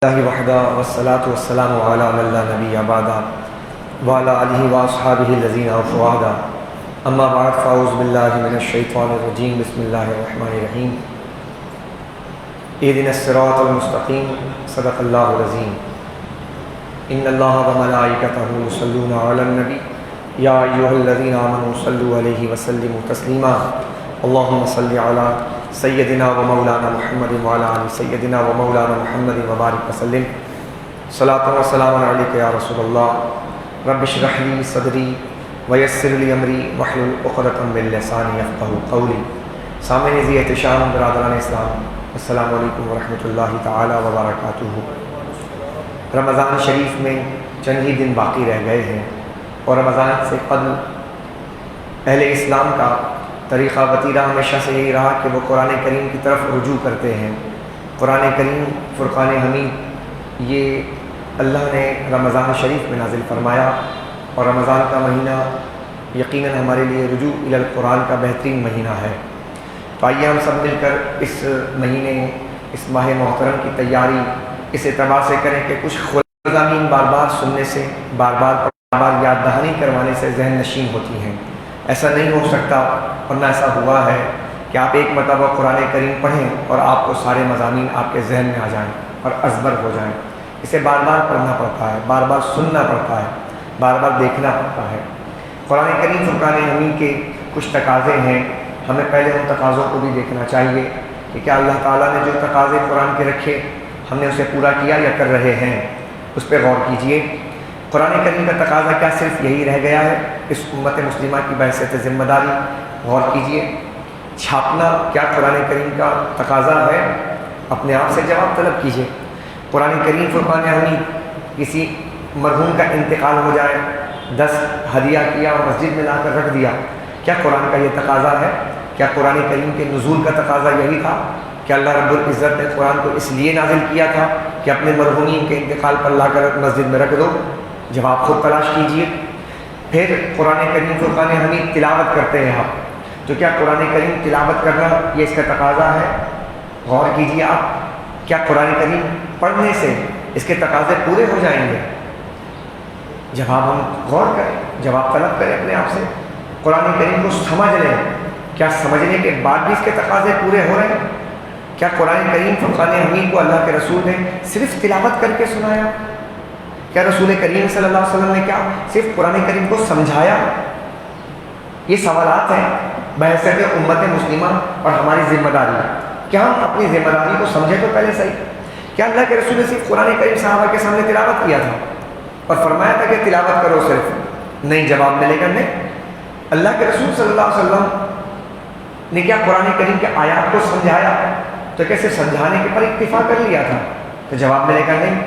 اللہ وحدہ والصلاة والسلام علی من لا نبی بعدہ وعلی آلہ واصحابہ الذین فوادا اما بعد فاعوذ باللہ من الشیطان الرجیم بسم اللہ الرحمن الرحیم اہدنا الصراط المستقیم صدق اللہ العظیم ان اللہ وملائکتہ یصلون علی النبی یا ایھا الذین آمنوا صلوا علیہ وسلموا تسلیما اللہم صل علی سیدنا و مولانا محمد وعلی آل سیدنا و مولانا محمد وبارک وسلم صلاۃ و سلام علیک یا رسول اللہ رب اشرح لی صدری ویسر لی امری واحلل عقدۃ من لسانی یفقہوا قولی۔ سامعین ذی احتشام برادران اسلام، السلام علیکم ورحمۃ اللہ تعالی وبرکاتہ۔ رمضان شریف میں چند ہی دن باقی رہ گئے ہیں اور رمضان سے قبل اہل اسلام کا طریقہ وتیرہ ہمیشہ سے یہی رہا کہ وہ قرآن کریم کی طرف رجوع کرتے ہیں۔ قرآن کریم فرقان حمید یہ اللہ نے رمضان شریف میں نازل فرمایا، اور رمضان کا مہینہ یقیناً ہمارے لیے رجوع الی القرآن کا بہترین مہینہ ہے۔ تو آئیے ہم سب مل کر اس مہینے، اس ماہ محترم کی تیاری اس اعتبار سے کریں کہ کچھ مضامین بار بار سننے سے، بار بار یاد دہانی کروانے سے ذہن نشین ہوتی ہیں۔ ایسا نہیں ہو سکتا، ورنہ ایسا ہوا ہے کہ آپ ایک مرتبہ قرآن کریم پڑھیں اور آپ کو سارے مضامین آپ کے ذہن میں آ جائیں اور ازبر ہو جائیں۔ اسے بار بار پڑھنا پڑتا ہے، بار بار سننا پڑتا ہے، بار بار دیکھنا پڑتا ہے۔ قرآن کریم فرقان حمید کے کچھ تقاضے ہیں، ہمیں پہلے ان تقاضوں کو بھی دیکھنا چاہیے کہ کیا اللہ تعالیٰ نے جو تقاضے قرآن کے رکھے ہم نے اسے پورا کیا یا کر رہے ہیں، اس پہ غور کیجیے۔ قرآن کریم کا تقاضا کیا صرف یہی رہ گیا ہے اس امت مسلمہ کی بحیثیت ذمہ داری؟ غور کیجیے۔ چھاپنا کیا قرآن کریم کا تقاضا ہے؟ اپنے آپ سے جواب طلب کیجیے۔ قرآن کریم فرقان حمید کسی مرحوم کا انتقال ہو جائے، 10 ہدیہ کیا اور مسجد میں لا کر رکھ دیا، کیا قرآن کا یہ تقاضا ہے؟ کیا قرآن کریم کے نزول کا تقاضا یہی تھا کہ اللہ رب العزت نے قرآن کو اس لیے نازل کیا تھا کہ اپنے مرحومین کے انتقال پر لا کر مسجد میں رکھ دو؟ جواب خود تلاش کیجیے۔ پھر قرآن کریم فرقان حمید تلاوت کرتے ہیں آپ، تو کیا قرآن کریم تلاوت کرنا یہ اس کا تقاضا ہے؟ غور کیجیے آپ، کیا قرآن کریم پڑھنے سے اس کے تقاضے پورے ہو جائیں گے؟ جواب ہم غور کریں، جواب طلب کریں اپنے آپ سے۔ قرآن کریم کو سمجھ لیں، کیا سمجھنے کے بعد بھی اس کے تقاضے پورے ہو رہے ہیں؟ کیا قرآن کریم فرقان حمید کو اللہ کے رسول نے صرف تلاوت کر کے سنایا؟ کیا رسول کریم صلی اللہ علیہ وسلم نے کیا صرف قرآن کریم کو سمجھایا؟ یہ سوالات ہیں بحیثیت امت مسلمہ اور ہماری ذمہ داری۔ کیا ہم اپنی ذمہ داری کو سمجھیں تو پہلے صحیح۔ کیا اللہ کے رسول نے صرف قرآن کریم صحابہ کے سامنے تلاوت کیا تھا اور فرمایا تھا کہ تلاوت کرو صرف؟ نہیں، جواب ملے گا نہیں۔ اللہ کے رسول صلی اللہ علیہ وسلم نے کیا قرآن کریم کے آیات کو سمجھایا تو کیسے سمجھانے کے پر اکتفا کر لیا تھا؟ تو جواب ملے گا نہیں۔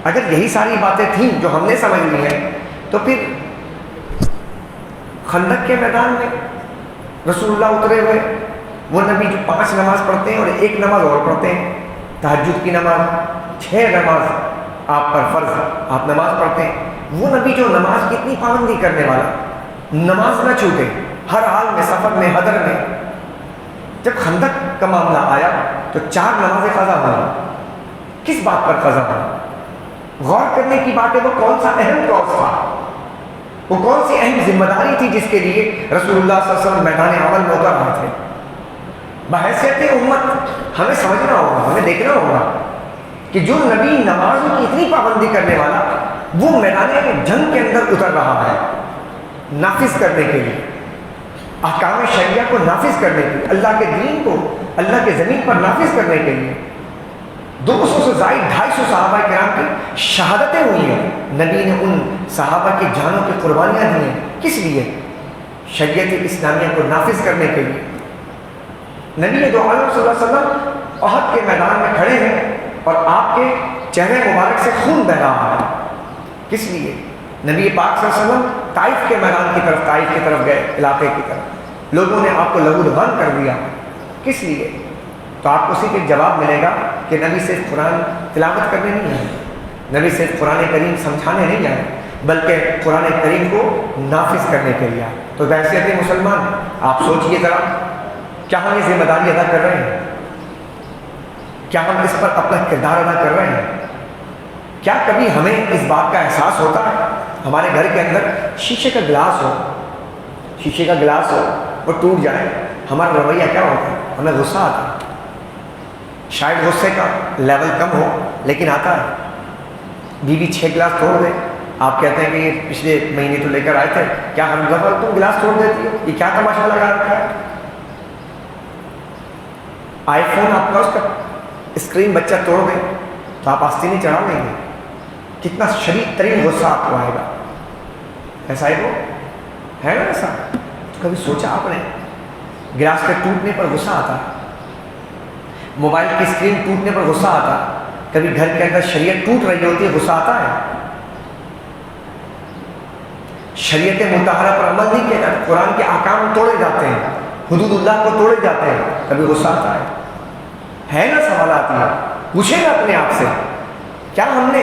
اگر یہی ساری باتیں تھیں جو ہم نے سمجھ لی ہیں تو پھر خندق کے میدان میں رسول اللہ اترے ہوئے، وہ نبی جو 5 نماز پڑھتے ہیں اور 1 نماز اور پڑھتے ہیں، تہجد کی نماز، 6 نماز آپ پر فرض آپ نماز پڑھتے ہیں، وہ نبی جو نماز کی اتنی پابندی کرنے والا، نماز نہ چھوٹے ہر حال میں، سفر میں، حضر میں، جب خندق کا معاملہ آیا تو 4 نمازیں قضا ہوئی۔ کس بات پر قضا ہوئی؟ غور کرنے کی بات ہے، وہ کون سا اہم کاز تھا، وہ کون سی اہم ذمہ داری تھی جس کے لیے رسول اللہ صلی اللہ علیہ وسلم میدان عمل میں اتر رہے تھے؟ بحیثیت امت ہمیں سمجھنا ہوگا، ہمیں دیکھنا ہوگا کہ جو نبی نمازوں کی اتنی پابندی کرنے والا، وہ میدان جنگ کے اندر اتر رہا ہے نافذ کرنے کے لیے، احکام شریعہ کو نافذ کرنے کے لیے، اللہ کے دین کو اللہ کے زمین پر نافذ کرنے کے لیے۔ 200 سے زائد 250 صحابہ کرام کی شہادتیں ہوئی ہیں، نبی نے ان صحابہ کی جانوں کی قربانیاں دی ہیں، کس لیے؟ شریعت اسلامیہ کو نافذ کرنے کے لیے۔ نبی دو عالم صلی اللہ علیہ وسلم احد کے میدان میں کھڑے ہیں اور آپ کے چہرے مبارک سے خون بہ رہا ہے، کس لیے؟ نبی پاک صلی اللہ علیہ وسلم طائف کے میدان کی طرف، طائف کی طرف گئے، علاقے کی طرف، لوگوں نے آپ کو لہو لہان کر دیا، کس لیے؟ تو آپ کو صرف ایک جواب ملے گا کہ نبی صرف قرآن تلاوت کرنے نہیں آئے، نبی صرف قرآن کریم سمجھانے نہیں آئے، بلکہ قرآن کریم کو نافذ کرنے کے لیے آئے۔ تو بحیثیت مسلمان آپ سوچئے ذرا، کیا ہم یہ ذمہ داری ادا کر رہے ہیں؟ کیا ہم اس پر اپنا کردار ادا کر رہے ہیں؟ کیا کبھی ہمیں اس بات کا احساس ہوتا ہے ہمارے گھر کے اندر شیشے کا گلاس ہو وہ ٹوٹ جائے، ہمارا رویہ کیا ہوتا ہے؟ ہمیں غصہ آتا ہے. شاید غصے کا لیول کم ہو لیکن آتا ہے. بیوی 6 گلاس توڑ دے، آپ کہتے ہیں کہ یہ پچھلے مہینے تو لے کر آئے تھے، کیا ہر دفعہ تم گلاس توڑ دیتی ہو؟ یہ کیا تماشا لگا رکھا ہے؟ آئی فون آپ کا اس کا اسکرین بچہ توڑ دے تو آپ آستینی چڑھا لیں گے. کتنا شدید ترین غصہ آپ کو آئے گا. ایسا ہی وہ ہے نا ایسا؟ تو کبھی سوچا آپ نے گلاس کے ٹوٹنے پر غصہ آتا ہے، موبائل کی اسکرین ٹوٹنے پر غصہ آتا ہے، کبھی گھر کے اندر شریعت ٹوٹ رہی ہوتی ہے غصہ آتا ہے. شریعت مطہرہ پر عمل نہیں کیا جاتا، قرآن کے احکام توڑے جاتے ہیں، حدود اللہ کو توڑے جاتے ہیں، کبھی غصہ آتا ہے نا؟ سوالات یہ پوچھیں گا اپنے آپ سے، کیا ہم نے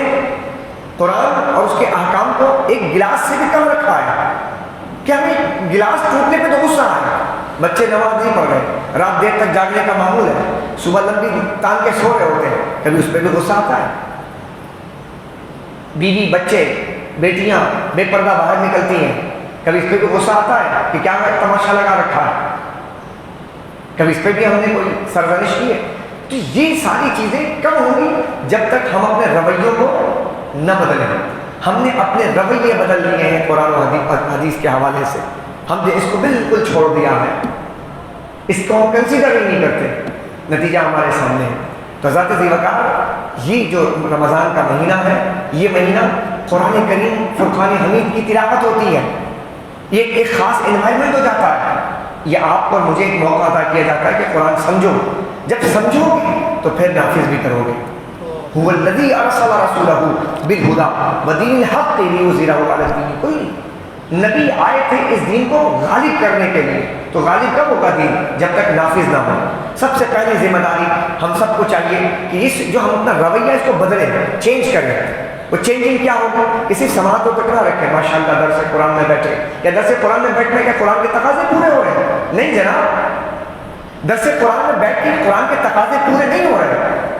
قرآن اور اس کے احکام کو ایک گلاس سے بھی کم رکھا ہے؟ کیا ہمیں گلاس ٹوٹنے پہ تو غصہ آیا؟ بچے نماز نہیں پڑھ رہے، رات دیر تک جاگنے کا معمول ہے، صبح لمبی تان کے سو رہے ہوتے ہیں، کبھی اس پہ بھی غصہ آتا ہے. بیوی بچے بیٹیاں بے پردہ باہر نکلتی ہیں، کبھی اس پہ بھی غصہ آتا ہے کہ کیا تماشا لگا رکھا ہے؟ کبھی اس پہ بھی ہم نے کوئی سرزنش کی ہے؟ تو یہ ساری چیزیں کب ہوں گی؟ جب تک ہم اپنے رویوں کو نہ بدلیں. ہم نے اپنے رویے بدل لیے ہیں قرآن و حدیث کے حوالے سے، ہم نے اس کو بالکل چھوڑ دیا ہے، اس کو ہم کنسیڈر ہی نہیں کرتے. نتیجہ ہمارے سامنے ہے. تو حضرت ذی وقار یہ جو رمضان کا مہینہ ہے، یہ مہینہ قرآن کریم فرقان حمید کی تلاوت ہوتی ہے. یہ ایک خاص انوائرمنٹ ہو جاتا ہے. یہ آپ کو مجھے ایک موقع عطا کیا جاتا ہے کہ قرآن سمجھو. جب سمجھو گے تو پھر نافذ بھی کرو گے. هو الذی ارسل رسولہ بالہدی ودین الحق لیظہرہ علی الدین کلہ. نبی آئے تھے اس دین کو غالب کرنے کے لیے. تو غالب کب ہوگا دین؟ جب تک نافذ نہ ہو. سب سے پہلی ذمہ داری ہم سب کو چاہیے کہ اس جو ہم اپنا رویہ اس کو بدلیں، چینج کریں. وہ چینجنگ کیا ہوگی؟ کسی سماعت کو تک نہ رکھیں ماشاءاللہ درس قرآن میں بیٹھے. کیا درس قرآن میں بیٹھنے کے قرآن کے تقاضے پورے ہو رہے ہیں؟ نہیں جناب، درس قرآن میں بیٹھ کے قرآن کے تقاضے پورے نہیں ہو رہے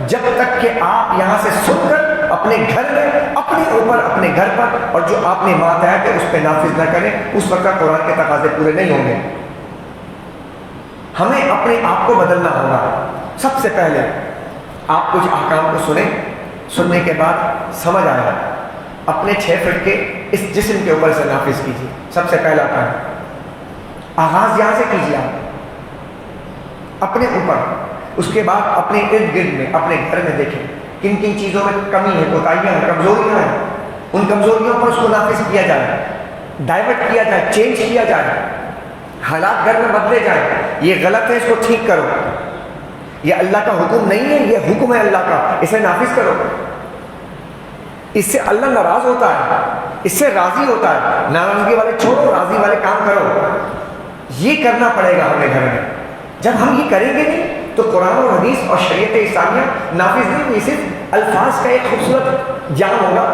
جب تک کہ آپ یہاں سے سن کر اپنے گھر میں اپنے اوپر اپنے گھر پر اور جو آپ نے ماتحت ہے اس پہ نافذ نہ کریں. اس وقت قرآن کے تقاضے پورے نہیں ہوں گے. ہمیں اپنے آپ کو بدلنا ہوگا. سب سے پہلے آپ کچھ احکام کو سنیں، سننے کے بعد سمجھ آیا اپنے 6 فٹ کے اس جسم کے اوپر سے نافذ کیجیے. سب سے پہلا کام آغاز یہاں سے کیجیے آپ اپنے اوپر. اس کے بعد اپنے ارد گرد میں اپنے گھر میں دیکھیں کن کن چیزوں میں کمی ہے، کوتاہیاں ہیں، کمزوریاں ہیں. ان کمزوریوں پر اس کو نافذ کیا جائے، ڈائیورٹ کیا جائے، چینج کیا جائے. حالات گھر میں بدلے جائیں. یہ غلط ہے، اس کو ٹھیک کرو. یہ اللہ کا حکم نہیں ہے، یہ حکم ہے اللہ کا، اسے نافذ کرو. اس سے اللہ ناراض ہوتا ہے، اس سے راضی ہوتا ہے. ناراضگی والے چھوڑو، راضی والے کام کرو. یہ کرنا پڑے گا ہمیں گھر میں. جب ہم یہ کریں گے نہیں تو قرآن و حدیث اور شریعت اسلامیہ نافذ نہیں ہوئی. صرف الفاظ کا ایک خوبصورت جام ہوگا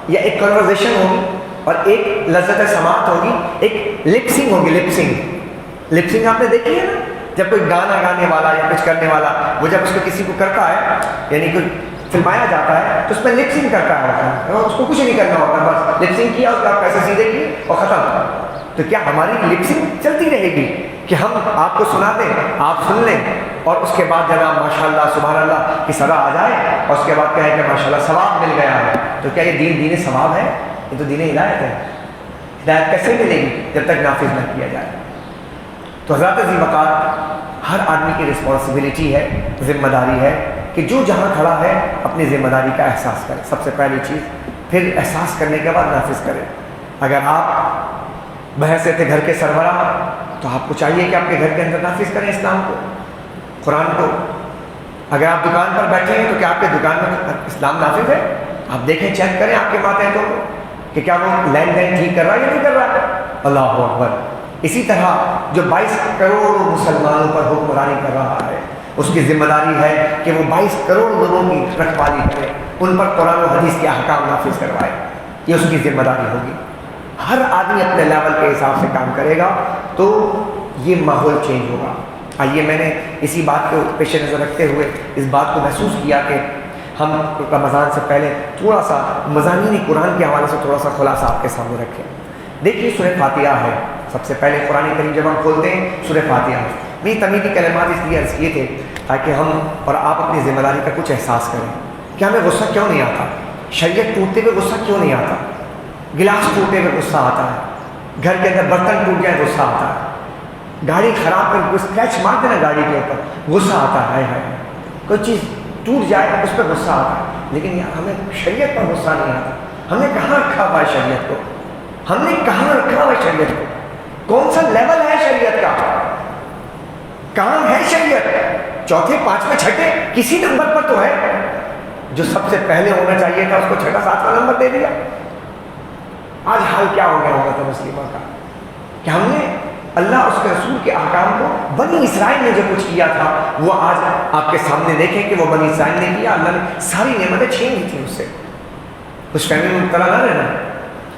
یا ایک کنورزیشن ہوگی اور ایک لذت سماعت ہوگی، ایک لپسنگ ہوگی. لپسنگ آپ نے دیکھی ہے نا؟ جب کوئی گانا گانے والا یا کچھ کرنے والا وہ جب اس کو کسی کو کرتا ہے، یعنی کوئی فلمایا جاتا ہے تو اس میں لپسنگ کرتا ہے. اس کو کچھ نہیں کرنا ہوتا، بس لپسنگ کیا، اس کے آپ پیسے سیدھے کیے اور ختم. تو کیا ہماری لپسنگ چلتی رہے گی کہ ہم آپ کو سنا دیں، آپ سن لیں اور اس کے بعد جناب ماشاءاللہ سبحان اللہ کی صدا آ جائے اور اس کے بعد کہیں کہ ماشاءاللہ ثواب مل گیا ہے؟ تو کیا یہ دین ثواب ہے؟ یہ تو دین ہدایت ہے. ہدایت کیسے ملے گی جب تک نافذ نہ کیا جائے؟ تو حضرت ذی وقار ہر آدمی کی رسپانسبلٹی ہے، ذمہ داری ہے کہ جو جہاں کھڑا ہے اپنی ذمہ داری کا احساس کرے. سب سے پہلی چیز، پھر احساس کرنے کے بعد نافذ کرے. اگر آپ بحیثیت گھر کے سربراہ تو آپ کو چاہیے کہ آپ کے گھر کے اندر نافذ کریں اسلام کو، قرآن کو. اگر آپ دکان پر بیٹھے ہیں تو کیا آپ کے دکان میں اسلام نافذ ہے؟ آپ دیکھیں، چیک کریں آپ کے ماتحتوں کو کہ کیا وہ لین دین ٹھیک کر رہا ہے یا نہیں کر رہا ہے. اللہ اکبر. اسی طرح جو 22 کروڑ مسلمانوں پر حکمرانی کر رہا ہے اس کی ذمہ داری ہے کہ وہ 22 کروڑ لوگوں کی رکھوالی کرے، ان پر قرآن و حدیث کے احکام نافذ کروائے. یہ اس کی ذمہ داری ہوگی. ہر آدمی اپنے لیول کے حساب سے کام کرے گا تو یہ ماحول چینج ہوگا. آئیے میں نے اسی بات کو پیش نظر رکھتے ہوئے اس بات کو محسوس کیا کہ ہم رمضان سے پہلے تھوڑا سا مضامین قرآن کے حوالے سے تھوڑا سا خلاصہ آپ کے سامنے رکھیں. دیکھیے سورہ فاتحہ ہے. سب سے پہلے قرآن کریم جب ہم کھولتے ہیں سورہ فاتحہ ہے. میری تمیدی کلمات اس لیے عرض کیے تھے تاکہ ہم اور آپ اپنی ذمہ داری کا کچھ احساس کریں کہ ہمیں غصہ کیوں نہیں آتا. شریعت ٹوٹتے ہوئے غصہ کیوں نہیں آتا. گلاس ٹوٹے ہوئے غصہ آتا ہے. گھر کے اندر برتن ٹوٹ جائے غصہ آتا ہے. گاڑی خراب کر کوئی اسکریچ مار دینا گاڑی کے اوپر غصہ آتا ہے. کوئی چیز ٹوٹ جائے اس پہ غصہ آتا ہے. لیکن ہمیں شریعت پر غصہ نہیں آتا. ہم نے کہاں رکھا ہوا ہے شریعت کو. ہم نے کہاں رکھا ہوا ہے شریعت کو. کون سا لیول ہے شریعت کا. کہاں ہے شریعت. چوتھے پانچویں چھٹے کسی نمبر پر تو ہے. جو سب سے پہلے ہونا چاہیے تھا اس کو چھٹا ساتواں نمبر دے دیا. آج حال کیا ہو گیا ہوگا تھا مسلموں کا کہ ہم نے اللہ اس کے رسول کے احکام کو بنی اسرائیل نے جو کچھ کیا تھا وہ آج آپ کے سامنے دیکھیں کہ وہ بنی اسرائیل نے کیا. اللہ نے ساری نعمتیں چھین لی تھیں اس سے. اس فہمی میں مبتلا نہ رہنا.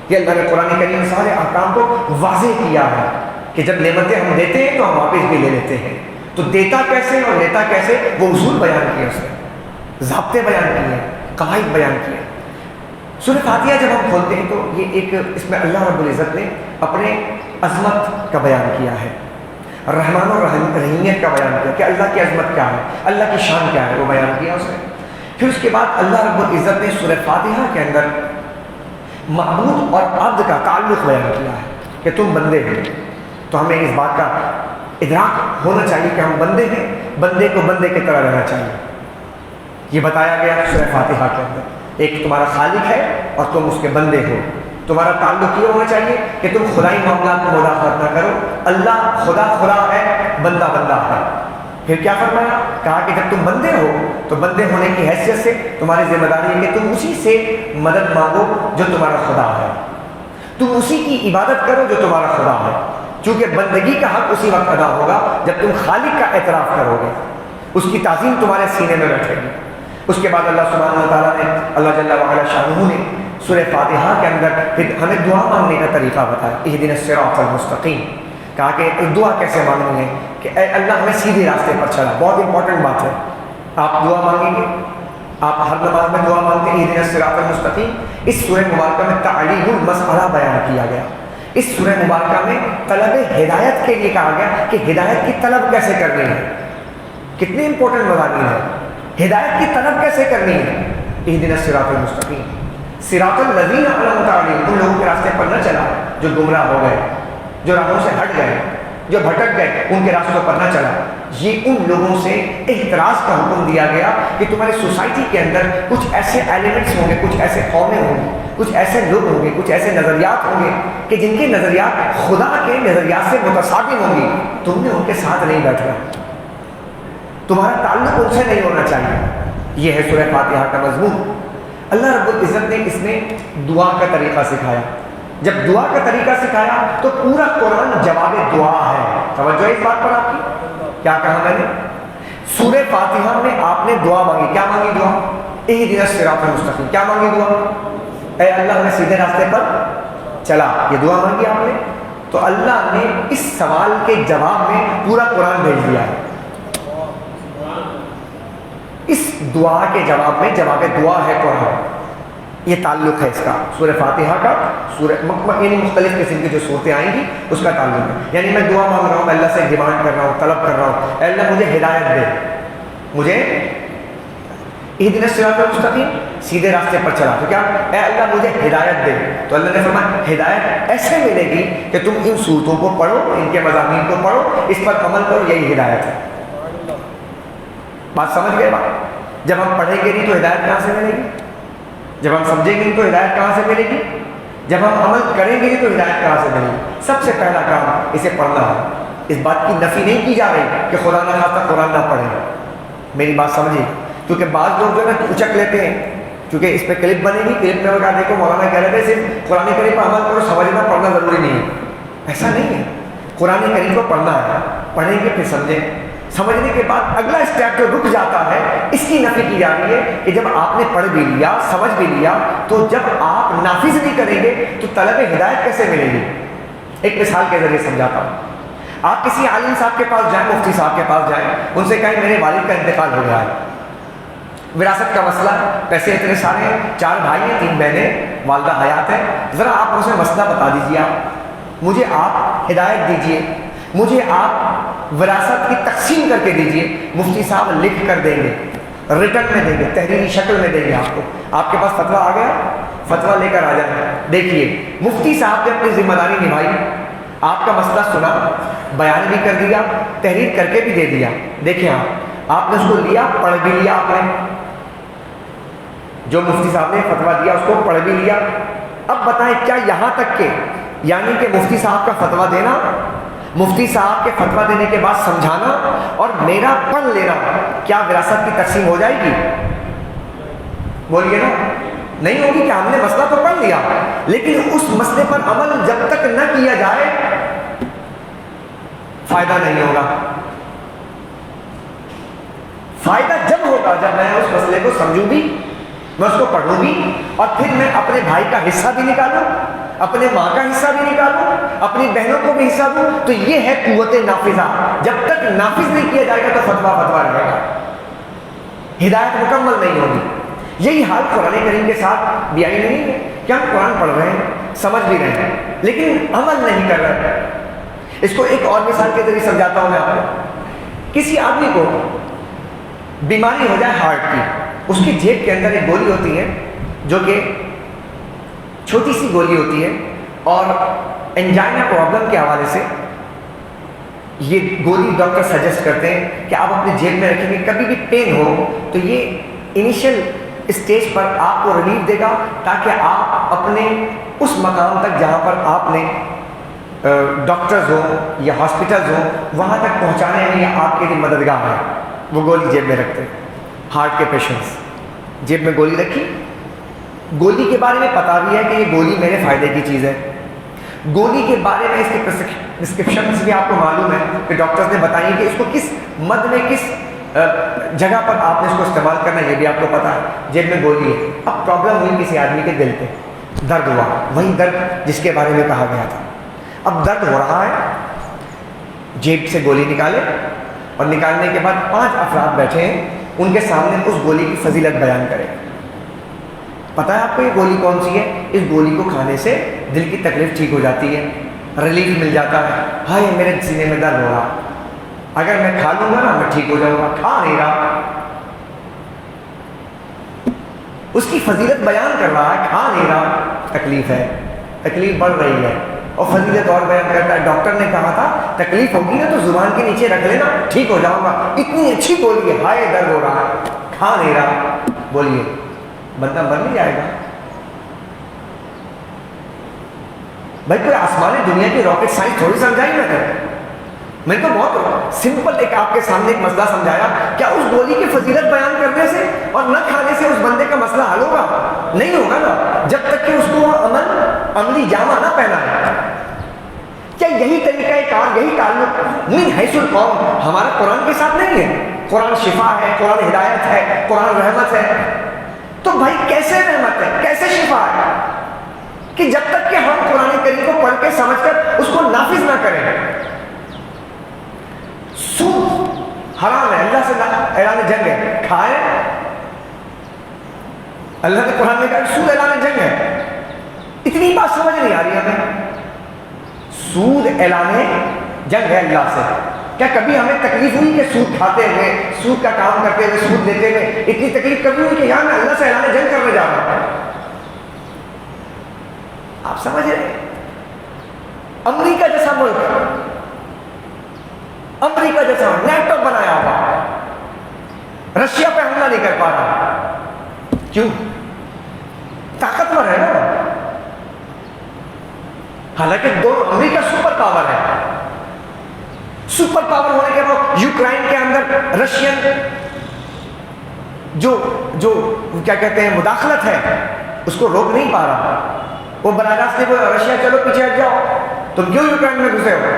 یہ اللہ نے قرآن کریم میں سارے احکام کو واضح کیا ہے کہ جب نعمتیں ہم دیتے ہیں تو ہم واپس بھی لے لیتے ہیں. تو دیتا کیسے اور لیتا کیسے وہ اصول بیان کیے, اس نے ضابطے بیان کیے, قواعد بیان کیے. سورہ فاتحہ جب ہم کھولتے ہیں تو یہ ایک اس میں اللہ رب العزت نے اپنے عظمت کا بیان کیا ہے, رحمان و رحیمیت کا بیان کیا کہ اللہ کی عظمت کیا ہے, اللہ کی شان کیا ہے, وہ بیان کیا اس نے. پھر اس کے بعد اللہ رب العزت نے سورہ فاتحہ کے اندر معبود اور عبد کا تعلق بیان کیا ہے کہ تم بندے ہو. تو ہمیں اس بات کا ادراک ہونا چاہیے کہ ہم بندے ہیں, بندے کو بندے کی طرح رہنا چاہیے. یہ بتایا گیا سورہ فاتحہ کے اندر. ایک تمہارا خالق ہے اور تم اس کے بندے ہو. تمہارا تعلق یہ ہونا چاہیے کہ تم خدائی معاملات میں مداخلت نہ کرو. اللہ خدا خدا ہے, بندہ بندہ ہے. پھر کیا فرمایا, کہا کہ جب تم بندے ہو تو بندے ہونے کی حیثیت سے تمہاری ذمہ داری ہے کہ تم اسی سے مدد مانگو جو تمہارا خدا ہے. تم اسی کی عبادت کرو جو تمہارا خدا ہے. چونکہ بندگی کا حق اسی وقت ادا ہوگا جب تم خالق کا اعتراف کرو گے, اس کی تعظیم تمہارے سینے میں بیٹھے گی. اس کے بعد اللہ سبحانہ و تعالیٰ نے اللہ جل وعلا شانہ نے سورہ فاتحہ کے اندر پھر ہمیں دعا مانگنے کا طریقہ بتایا. اہدنا الصراط المستقیم. کہا کہ دعا کیسے مانگنی ہے کہ اے اللہ ہمیں سیدھے راستے پر چلا. بہت امپورٹنٹ بات ہے. آپ دعا مانگیں گے, آپ ہر نماز میں دعا مانگتے ہیں اہدنا الصراط المستقیم. اس سورہ مبارکہ میں تعلیم المسئلہ بیان کیا گیا. اس سورہ مبارکہ میں طلب ہدایت کے لیے کہا گیا کہ ہدایت کی طلب کیسے کرنی ہے. کتنے امپورٹنٹ مضامین ہیں. ہدایت کی طلب کیسے کرنی ہے. اہدنا الصراط المستقیم صراط الذین انعمت علیہم. ان لوگوں کے راستے پر نہ چلا جو گمراہ ہو گئے, جو راہوں سے ہٹ گئے, جو بھٹک گئے, ان کے راستوں پر نہ چلا. یہ ان لوگوں سے احتراز کا حکم دیا گیا کہ تمہاری سوسائٹی کے اندر کچھ ایسے ایلیمنٹس ہوں گے, کچھ ایسے قومیں ہوں گی, کچھ ایسے لوگ ہوں گے, کچھ ایسے نظریات ہوں گے کہ جن کے نظریات خدا کے نظریات سے متصادم ہوں گی. تم نے ان کے ساتھ نہیں بیٹھنا, تمہارا تعلق ان سے نہیں ہونا چاہیے. یہ ہے سورہ فاتحہ کا مضمون. اللہ رب العزت نے اس میں دعا کا طریقہ سکھایا. جب دعا کا طریقہ سکھایا تو پورا قرآن جواب دعا ہے. توجہ اس بات پر آپ کی. کیا کہا میں نے, سورہ فاتحہ میں آپ نے دعا مانگی. کیا مانگی دعا, اہدنا الصراط المستقیم. کیا مانگی دعا, اے اللہ ہمیں سیدھے راستے پر چلا. یہ دعا مانگی آپ نے. تو اللہ نے اس سوال کے جواب میں پورا قرآن بھیج دیا ہے. اس دعا کے جواب میں جواب دعا ہے قرآن. یہ تعلق ہے اس کا سورہ فاتحہ کا. سورہ یعنی مختلف قسم کی جو صورتیں آئیں گی اس کا تعلق ہے. یعنی میں دعا مانگ رہا ہوں, میں اللہ سے ڈیمانڈ کر رہا ہوں, طلب کر رہا ہوں, اے اللہ مجھے ہدایت دے, مجھے اہدنا الصراط المستقیم سیدھے راستے پر چلا. تو کیا اے اللہ مجھے ہدایت دے. تو اللہ نے فرمایا ہدایت ایسے ملے گی کہ تم ان صورتوں کو پڑھو, ان کے مضامین کو پڑھو, اس پر عمل کرو, یہی ہدایت ہے. بات سمجھ گئے بات. جب ہم پڑھیں گے نہیں تو ہدایت کہاں سے ملے گی, جب ہم سمجھیں گے نہیں تو ہدایت کہاں سے ملے گی, جب ہم عمل کریں گے نہیں تو ہدایت کہاں سے ملے گی. سب سے پہلا کام اسے پڑھنا ہے. اس بات کی نفی نہیں کی جا رہی کہ خدا نہ خواستہ قرآن نہ پڑھیں. میری بات سمجھیے, کیونکہ بعض لوگ جو ہے نا اچک لیتے ہیں, کیونکہ اس پہ کلپ بنے گی, کلپ میں بتا دیکھو مولانا کہہ رہے تھے صرف قرآن کریم پر عمل کرو, سمجھنا پڑھنا ضروری نہیں ہے. ایسا نہیں ہے. قرآن کریم کو پڑھنا ہے, پڑھیں گے پھر سمجھیں. سمجھنے کے بعد اگلا اسٹیپ جو رک جاتا ہے اس کی نفی کی جا رہی ہے کہ جب آپ نے پڑھ بھی لیا, سمجھ بھی لیا, تو جب آپ نافذ نہیں کریں گے تو طلب ہدایت کیسے ملے گی. ایک مثال کے ذریعے سمجھاتا ہوں. آپ کسی عالم صاحب کے پاس جائیں, مفتی صاحب کے پاس جائیں, ان سے کہیں میرے والد کا انتقال ہو گیا ہے. وراثت کا مسئلہ، پیسے اتنے سارے ہیں، 4 بھائی ہیں 3 بہنیں، والدہ حیات ہے، ذرا آپ مجھے مسئلہ بتا دیجیے، آپ مجھے آپ ہدایت دیجیے، مجھے آپ وراثت کی تقسیم کر کے دیجیے۔ مفتی صاحب لکھ کر دیں گے، ریٹن میں دیں گے، تحریری شکل میں دیں گے آپ کو۔ آپ کے پاس فتویٰ آ گیا، فتویٰ لے کر آ جائیں۔ دیکھیے مفتی صاحب نے اپنی ذمہ داری نبھائی، آپ کا مسئلہ سنا، بیان بھی کر دیا، تحریر کر کے بھی دے دیا۔ دیکھیں آپ نے اس کو لیا، پڑھ بھی لیا، آپ نے جو مفتی صاحب نے فتویٰ دیا اس کو پڑھ بھی لیا۔ اب بتائیں کیا یہاں تک کہ یعنی کہ مفتی صاحب کا فتویٰ دینا، مفتی صاحب کے فتویٰ دینے کے بعد سمجھانا اور میرا پڑھ لینا، کیا وراثت کی تقسیم ہو جائے گی؟ بولیے نا، نہیں ہوگی۔ کہ ہم نے مسئلہ تو پڑھ لیا لیکن اس مسئلے پر عمل جب تک نہ کیا جائے فائدہ نہیں ہوگا۔ فائدہ جب ہوگا جب میں اس مسئلے کو سمجھوں بھی، میں اس کو پڑھوں بھی، اور پھر میں اپنے بھائی کا حصہ بھی نکالوں، اپنے ماں کا حصہ بھی نکالوں، اپنی بہنوں کو بھی حصہ دوں۔ تو یہ ہے قوت نافذہ۔ جب تک نافذ نہیں کیا جائے گا تو فتویٰ رہے گا، ہدایت مکمل نہیں ہوگی۔ یہی حال قرآن کریم کے ساتھ بھی آئی نہیں ہے کہ ہم قرآن پڑھ رہے ہیں، سمجھ بھی رہے ہیں لیکن عمل نہیں کر رہے ہیں۔ اس کو ایک اور مثال کے ذریعے سمجھاتا ہوں میں آپ کو۔ کسی آدمی کو بیماری ہو جائے ہارٹ کی، اس کی جیب کے اندر ایک گولی ہوتی ہے جو کہ چھوٹی سی گولی ہوتی ہے، اور انجائنا پرابلم کے حوالے سے یہ گولی ڈاکٹر سجیسٹ کرتے ہیں کہ آپ اپنے جیب میں رکھیں گے، کبھی بھی پین ہو تو یہ انیشیل اسٹیج پر آپ کو ریلیف دے گا، تاکہ آپ اپنے اس مقام تک جہاں پر آپ نے ڈاکٹرز ہوں یا ہاسپٹلز ہوں وہاں تک پہنچانے میں یہ آپ کے لیے مددگار ہے۔ وہ گولی جیب میں رکھتے ہیں۔ ہارٹ کے پیشنٹس جیب میں گولی رکھی، گولی کے بارے میں پتا بھی ہے کہ یہ گولی میرے فائدے کی چیز ہے، گولی کے بارے میں اس کی پرسکرپشنز بھی آپ کو معلوم ہے کہ ڈاکٹرز نے بتائی کہ اس کو کس مد میں کس جگہ پر آپ نے اس کو استعمال کرنا ہے، یہ بھی آپ کو پتا ہے۔ جیب میں گولی ہے، اب پرابلم ہوئی کسی آدمی کے دل پہ، درد ہوا، وہی درد جس کے بارے میں کہا گیا تھا۔ اب درد ہو رہا ہے، جیب سے گولی نکالے، اور نکالنے کے بعد 5 افراد بیٹھے ہیں، ان کے سامنے اس گولی کی فضیلت بیان کرے۔ پتہ ہے آپ کو یہ گولی کون سی ہے؟ اس گولی کو کھانے سے دل کی تکلیف ٹھیک ہو جاتی ہے، ریلیف مل جاتا ہے۔ ہائے میرے سینے میں درد ہو رہا، اگر میں کھا لوں گا نا میں ٹھیک ہو جاؤں گا، کھا نہیں رہا، اس کی فضیلت بیان کر رہا ہے، کھا نہیں رہا، تکلیف ہے، تکلیف بڑھ رہی ہے، اور فضیلت اور بیان کرتا ہے۔ ڈاکٹر نے کہا تھا تکلیف ہوگی نا تو زبان کے نیچے رکھ لینا، ٹھیک ہو جاؤں گا، اتنی اچھی گولی ہے، ہائے درد ہو رہا ہے، کھا نہیں رہا، بولیے بندہ مر نہیں جائے گا؟ بھائی کوئی آسمانی دنیا کی راکٹ سائنس تھوڑی سمجھائی میں تو بہت سمپل ایک آپ کے سامنے ایک مسئلہ سمجھایا۔ کیا اس گولی کی فضیلت بیان کرنے سے اور نہ کھانے سے اس بندے کا مسئلہ حل ہوگا؟ نہیں ہوگا نا، جب تک کہ اس کو عملی جامہ نہ پہنا ہے۔ کیا یہی طریقہ کار، یہی تعلق من حیث القوم ہمارا قرآن کے ساتھ نہیں ہے؟ قرآن شفا ہے، قرآن ہدایت ہے، قرآن رحمت ہے، تو بھائی کیسے رحمت ہے، کیسے شفا ہے کہ جب تک کہ ہم قرآن کریم کو پڑھ کے سمجھ کر اس کو نافذ نہ کریں۔ سود حرام ہے، اللہ سے اعلان جنگ ہے، کھائے، اللہ نے قرآن میں کہا سود اعلان جنگ ہے۔ اتنی بات سمجھ نہیں آ رہی ہمیں، سود اعلان جنگ ہے اللہ سے۔ کیا کبھی ہمیں تکلیف ہوئی کہ سود کھاتے ہوئے، سود کا کام کرتے ہوئے، سود لیتے ہوئے اتنی تکلیف کبھی ہوئی کہ یہاں میں اللہ سے اعلان جنگ کرنے جا رہا ہوں؟ آپ سمجھ رہے ہیں؟ امریکہ جیسا ملک، امریکہ جیسا نیٹو بنایا ہوا، رشیا پہ حملہ نہیں کر پا رہا، کیوں؟ طاقتور ہے نا، حالانکہ امریکہ سپر پاور ہے، سپر پاور ہونے کے بعد یوکرائن کے اندر رشین جو کیا کہتے ہیں مداخلت ہے اس کو روک نہیں پا رہا۔ وہ براہ راست نے بولا رشیا چلو پیچھے ہٹ جاؤ، تم کیوں یوکرائن میں گھسے ہو؟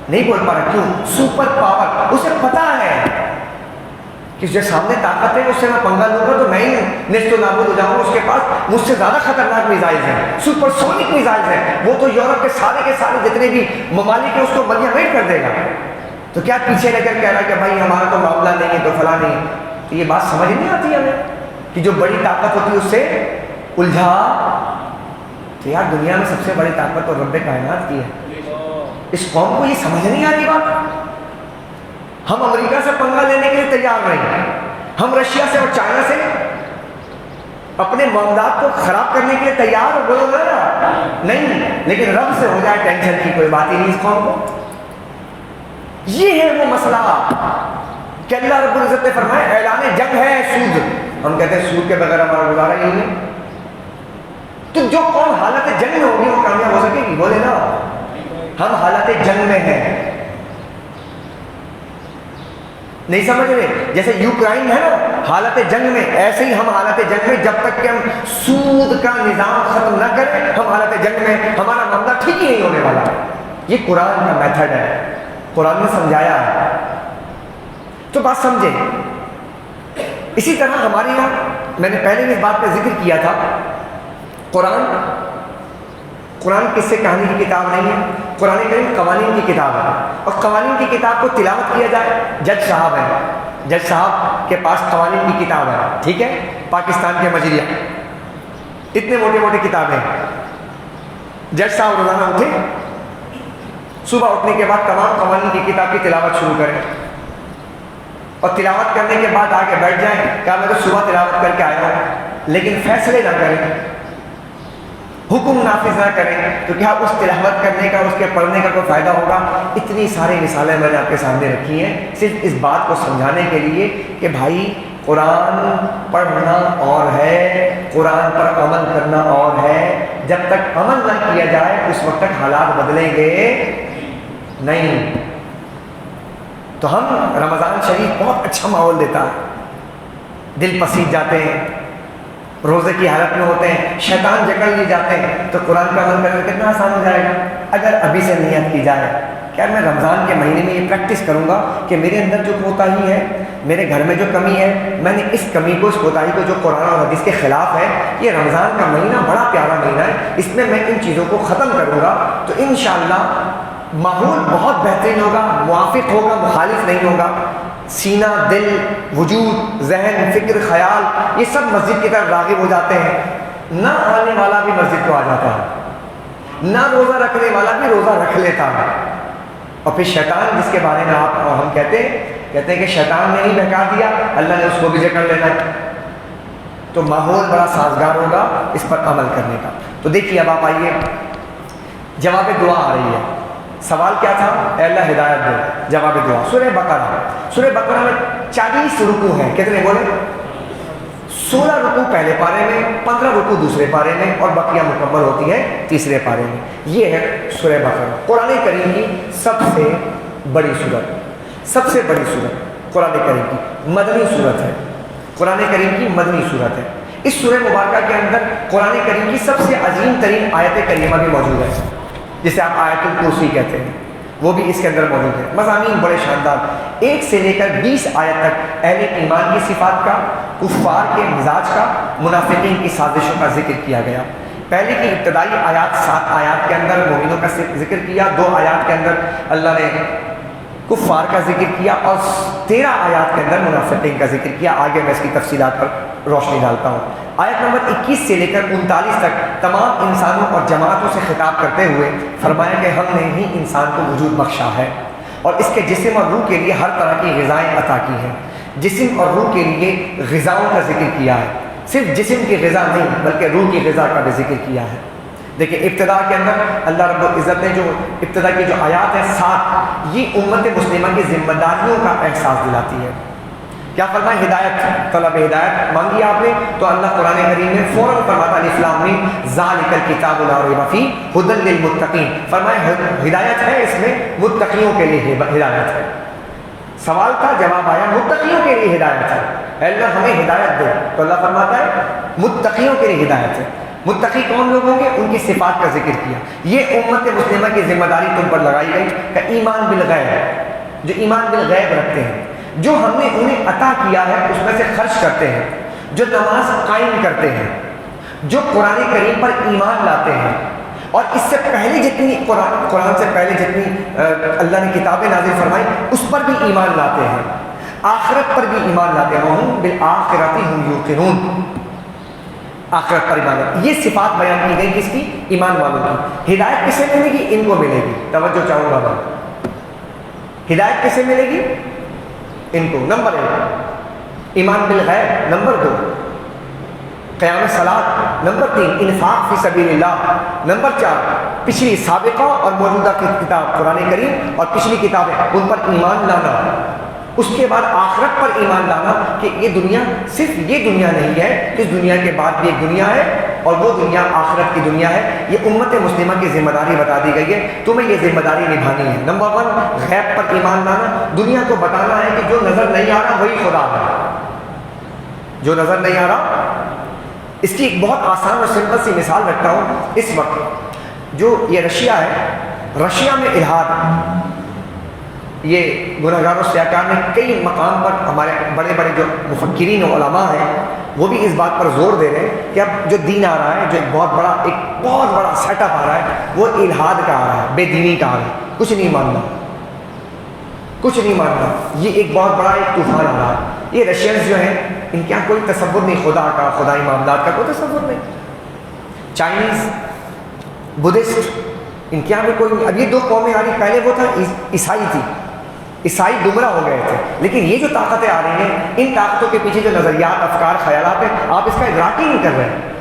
نہیں بول پا رہا، کیوں؟ سپر پاور، اسے پتا ہے کہ جو سامنے طاقت ہے اس سے میں پنگا لوں گا تو میں ہی نیست و نابود ہو جاؤں گا، اس کے پاس مجھ سے زیادہ خطرناک میزائل ہیں، سپر سونک میزائل ہیں، وہ تو یورپ کے سارے جتنے بھی ممالک ہیں اس کو ملیامیٹ کر دے گا۔ تو کیا پیچھے رہ کر کہہ رہا ہے کہ بھائی ہمارا تو معاملہ نہیں ہے تو فلاں نہیں ہے؟ تو یہ بات سمجھ نہیں آتی ہمیں کہ جو بڑی طاقت ہوتی ہے اس سے الجھا. تو یار دنیا میں سب سے بڑی طاقت تو رب کائنات کی ہے. اس قوم کو یہ سمجھ نہیں آ رہی بات. ہم امریکہ سے پنگا لینے کے لیے تیار نہیں, ہم رشیا سے اور چائنا سے اپنے معاملات کو خراب کرنے کے لیے تیار بولو نا نہیں, لیکن رب سے ہو جائے ٹینشن کی کوئی بات ہی نہیں اس قوم کو. یہ ہے وہ مسئلہ کہ اللہ رب العزت نے فرمایا اعلان جنگ ہے سود. ہم کہتے ہیں سود کے بغیر ہمارا گزارا ہی نہیں. تو جو قوم حالت جنگ میں ہوگی وہ کامیاب ہو سکے گی؟ بولے نا. ہم حالت جنگ میں ہیں, نہیں سمجھ رہے؟ جیسے یوکرائن ہے نا حالت جنگ میں, ایسے ہی ہم حالت جنگ میں. جب تک کہ ہم سود کا نظام ختم نہ کریں ہم حالت جنگ میں, ہمارا معاملہ ٹھیک ہی نہیں ہونے والا. یہ قرآن کا میتھڈ ہے, قرآن نے سمجھایا ہے, تو بات سمجھیں. اسی طرح ہمارے یہاں میں نے پہلے بھی اس بات پہ ذکر کیا تھا, قرآن قصے کہانی کی کتاب نہیں ہے. قرآن کریم قوانین کی کتاب ہے, اور قوانین کی کتاب کو تلاوت کیا جائے. جج صاحب ہیں, جج صاحب کے پاس قوانین کی کتاب ہے, ٹھیک ہے, پاکستان کے مجریہ, اتنے موٹے موٹے کتابیں. جج صاحب روزانہ اٹھے, صبح اٹھنے کے بعد تمام قوانین کی کتاب کی تلاوت شروع کریں, اور تلاوت کرنے کے بعد آگے بیٹھ جائیں. کہا میں تو صبح تلاوت کر کے آیا ہوں, لیکن فیصلے نہ کریں, حکم نافذ نہ کریں, تو کیا اس تلاوت کرنے کا, اس کے پڑھنے کا کوئی فائدہ ہوگا؟ اتنی ساری مثالیں میں نے آپ کے سامنے رکھی ہیں صرف اس بات کو سمجھانے کے لیے کہ بھائی قرآن پڑھنا اور ہے, قرآن پر عمل کرنا اور ہے. جب تک عمل نہ کیا جائے اس وقت تک حالات بدلیں گے نہیں. تو ہم رمضان شریف بہت اچھا ماحول دیتا ہے, دل پسیج جاتے ہیں, روزے کی حالت میں ہوتے ہیں, شیطان جکڑ لیے جاتے ہیں, تو قرآن کا عمل کرنا کتنا آسان ہو جائے گا اگر ابھی سے نیت کی جائے. کیا میں رمضان کے مہینے میں یہ پریکٹس کروں گا کہ میرے اندر جو کوتاہی ہے, میرے گھر میں جو کمی ہے, میں نے اس کمی کو, اس کوتاہی کو جو قرآن اور حدیث کے خلاف ہے, یہ رمضان کا مہینہ بڑا پیارا مہینہ ہے, اس میں میں ان چیزوں کو ختم کروں گا, تو انشاءاللہ ماحول بہت بہترین ہوگا, موافق ہوگا, مخالف نہیں ہوگا. سینہ, دل, وجود, ذہن, فکر, خیال, یہ سب مسجد کی طرف راغب ہو جاتے ہیں. نہ آنے والا بھی مسجد کو آ جاتا ہے, نہ روزہ رکھنے والا بھی روزہ رکھ لیتا ہے. اور پھر شیطان جس کے بارے میں ہم کہتے ہیں کہ شیطان نے ہی بہکا دیا, اللہ نے اس کو بھی جکڑ لینا ہے. تو ماحول بڑا سازگار ہوگا اس پر عمل کرنے کا. تو دیکھیے اب آپ آئیے, جواب دعا آ رہی ہے. سوال کیا تھا؟ اے اللہ ہدایت دے. جواب دعا سورہ بقرہ میں 40 رکوع ہیں. کتنے بولے؟ 16 رکوع پہلے پارے میں, 15 رکوع دوسرے پارے میں, اور بقیہ مکمل ہوتی ہے تیسرے پارے میں. یہ ہے سورہ بقرہ, قرآن کریم کی سب سے بڑی سورت قرآن کریم کی مدنی سورت ہے. قرآن کریم کی مدنی سورت ہے. اس سورہ مبارکہ کے اندر قرآن کریم کی سب سے عظیم ترین آیت کریمہ بھی موجود ہے, جسے آپ آیت الکرسی کہتے ہیں, وہ بھی اس کے اندر موجود ہے. مضامین بڑے شاندار, 1 سے لے کر 20 آیت تک اہل ایمان کی صفات کا, کفار کے مزاج کا, منافقین کی سازشوں کا ذکر کیا گیا. پہلے کی ابتدائی آیات 7 آیات کے اندر مومنوں کا ذکر کیا, 2 آیات کے اندر اللہ نے کفار کا ذکر کیا, اور 13 آیات کے اندر منافقین کا ذکر کیا. آگے میں اس کی تفصیلات پر روشنی ڈالتا ہوں. آیت نمبر 21 سے لے کر 39 تک تمام انسانوں اور جماعتوں سے خطاب کرتے ہوئے فرمایا کہ ہم نے ہی انسان کو وجود بخشا ہے, اور اس کے جسم اور روح کے لیے ہر طرح کی غذائیں عطا کی ہیں. جسم اور روح کے لیے غذاؤں کا ذکر کیا ہے, صرف جسم کی غذا نہیں بلکہ روح کی غذا کا بھی ذکر کیا ہے. دیکھیں ابتدا کے اندر اللہ رب العزت نے جو ابتدا کی جو آیات ہیں 7, یہ امت مسلمہ کی ذمہ داریوں کا احساس دلاتی ہے. کیا فرمائے؟ ہدایت, طلب ہدایت مانگی آپ نے, تو اللہ قرآن کریم میں فوراً فرماتا الف لام میم ذالک الکتاب لا ریب فیہ ھدی للمتقین. فرمائے ہدایت ہے اس میں, متقیوں کے لیے ہدایت ہے. سوال تھا, جواب آیا, متقیوں کے لیے ہدایت ہے. اے اللہ ہمیں ہدایت دے, تو اللہ فرماتا ہے متقیوں کے لیے ہدایت ہے. متقی کون لوگ ہوں گے؟ ان کی صفات کا ذکر کیا. یہ امت مسلمہ کی ذمہ داری تم پر لگائی گئی کہ ایمان بالغیب, جو ایمان بالغیب رکھتے ہیں, جو ہم نے انہیں عطا کیا ہے اس میں سے خرچ کرتے ہیں, جو نماز قائم کرتے ہیں, جو قرآن کریم پر ایمان لاتے ہیں, اور اس سے پہلے جتنی قرآن سے پہلے جتنی اللہ نے کتابیں نازل فرمائی اس پر بھی ایمان لاتے ہیں. آخرت پر بھی ایمان لاتے ہیں، وَهُمْ بِالْآخِرَةِ هُمْ يُوقِنُونَ، آخرت پر ایمان لاتے ہیں۔ یہ صفات بیان کی گئی کس کی؟ ایمان والوں کی۔ ہدایت کسے ملے گی؟ ان کو ملے گی۔ توجہ چاہوں گا میں، ہدایت کسے ملے گی؟ ان کو۔ نمبر 1 ایمان بالغیب، نمبر 2 قیام صلاۃ، نمبر 3 انفاق فی سبیل اللہ، نمبر 4 پچھلی سابقہ اور موجودہ کی کتاب قرآن کریم اور پچھلی کتابیں ان پر ایمان لانا۔ اس کے بعد آخرت پر ایمان لانا کہ یہ دنیا صرف یہ دنیا نہیں ہے، اس دنیا کے بعد بھی ایک دنیا ہے اور وہ دنیا آخرت کی دنیا ہے۔ یہ امت مسلمہ کی ذمہ داری بتا دی گئی ہے، تمہیں یہ ذمہ داری نبھانی ہے۔ نمبر 1 غیب پر ایمان لانا، دنیا کو بتانا ہے کہ جو نظر نہیں آ رہا وہی خدا ہے، جو نظر نہیں آ رہا۔ اس کی ایک بہت آسان اور سمپل سی مثال رکھتا ہوں۔ اس وقت جو یہ رشیا ہے، رشیا میں الحاد، یہ گنہگار و سیاکار نے کئی مقام پر ہمارے بڑے بڑے جو مفکرین و علماء ہیں وہ بھی اس بات پر زور دے رہے ہیں کہ اب جو دین آ رہا ہے، جو ایک بہت بڑا سیٹ اپ آ رہا ہے، وہ الحاد کا آ رہا ہے، بے دینی کا آ رہا ہے، کچھ نہیں ماننا، کچھ نہیں ماننا۔ یہ ایک بہت بڑا ایک طوفان آ رہا ہے۔ یہ رشینز جو ہیں ان کے یہاں کوئی تصور نہیں خدا کا، خدائی معاملات کا کوئی تصور نہیں۔ چائنیز، بدھسٹ، ان کے یہاں بھی کوئی، اب یہ 2 قومیں آ رہی، پہلے وہ تھا عیسائی تھی، عیسائی گمراہ ہو گئے تھے، لیکن یہ جو طاقتیں آ رہی ہیں، ان طاقتوں کے پیچھے جو نظریات، افکار، خیالات ہیں، آپ اس کا ادراک ہی نہیں کر رہے ہیں۔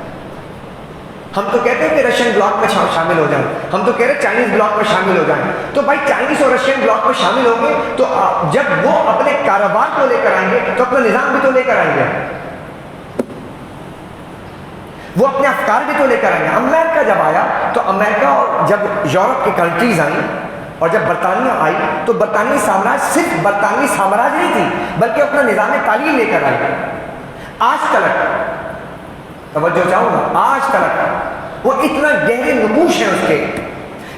ہم تو کہتے ہیں کہ رشین بلاک میں شامل ہو جائیں، ہم تو کہہ رہے ہیں چائنیز بلاک میں شامل ہو جائیں، تو بھائی چائنیز اور رشین بلاک میں شامل ہوں گے تو جب وہ اپنے کاروبار کو لے کر آئیں گے تو اپنا نظام بھی تو لے کر آئیں گے، وہ اپنے افکار بھی تو لے کر آئیں گے۔ امریکہ جب آیا تو امریکہ اور جب یورپ کی کنٹریز آئیں اور جب برطانیہ آئی تو برطانوی سامراج صرف برطانوی سامراج نہیں تھی بلکہ اپنا نظام تعلیم لے کر آئی۔ آج تلک، توجہ چاہوں گا، آج تلک وہ اتنا گہرے نقوش ہیں اس کے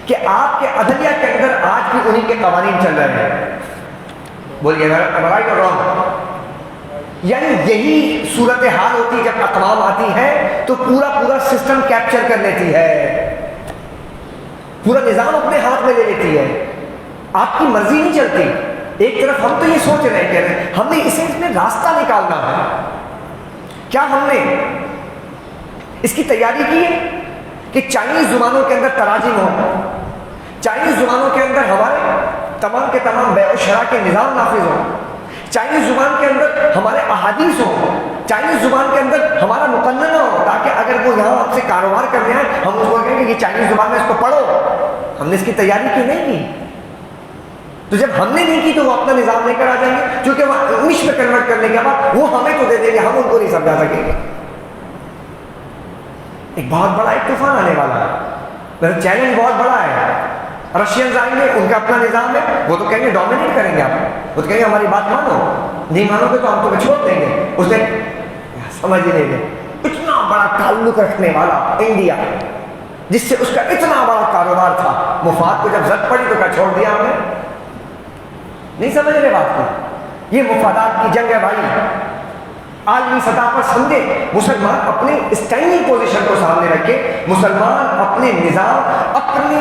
کہ آپ کے عدلیہ کے اندر آج بھی انہی کے قوانین چل رہے ہیں۔ بولیے رائٹ اور رانگ؟ یعنی یہی صورتحال ہوتی ہے جب اقوام آتی ہے تو پورا سسٹم کیپچر کر لیتی ہے، پورا نظام اپنے ہاتھ میں لے لیتی ہے، آپ کی مرضی نہیں چلتی۔ ایک طرف ہم تو یہ سوچ رہے ہیں کہ ہم نے اس میں راستہ نکالنا ہے، کیا ہم نے اس کی تیاری کی ہے کہ چائنیز زبانوں کے اندر تراجم ہو، چائنیز زبانوں کے اندر ہمارے تمام کے تمام بیع و شراء کے نظام نافذ ہو، چائنیز زبان کے اندر ہمارے احادیث ہو، چائنیز زبان کے اندر ہمارا مقننہ ہو، تاکہ اگر وہ یہاں ہم سے کاروبار کرنے آئے ہم اس کو کہیں کہ یہ چائنیز زبان میں اس کو پڑھو۔ ہم نے اس کی تیاری کی نہیں کی، تو جب ہم نے نہیں کی تو وہ اپنا نظام لے کر آ جائیں گے، کیونکہ وہ انگلش میں کنورٹ کرنے کے بعد وہ ہمیں تو دے دیں گے، ہم ان کو نہیں سمجھا سکیں گے۔ ایک بہت بڑا ایک طوفان آنے والا ہے، چیلنج بہت بڑا ہے۔ رشینز آئیں گے، ان کا اپنا نظام ہے، وہ تو کہیں گے ڈومینیٹ کریں گے آپ، وہ تو کہیں گے ہماری بات مانو، نہیں مانو گے تو ہم تمہیں چھوڑ دیں گے۔ اس نے سمجھ ہی نہیں گئے، اتنا بڑا تعلق رکھنے والا انڈیا جس سے اس کا اتنا بڑا کاروبار تھا، مفاد کو جب زد پڑی تو کیا چھوڑ دیا ہم نے؟ نہیں سمجھ رہے بات کو؟ یہ مفادات کی جنگ ہے بھائی، عالمی سطح پر سمجھے۔ مسلمان اپنی اسٹینڈنگ پوزیشن کو سامنے رکھے، مسلمان اپنے نظام، اپنے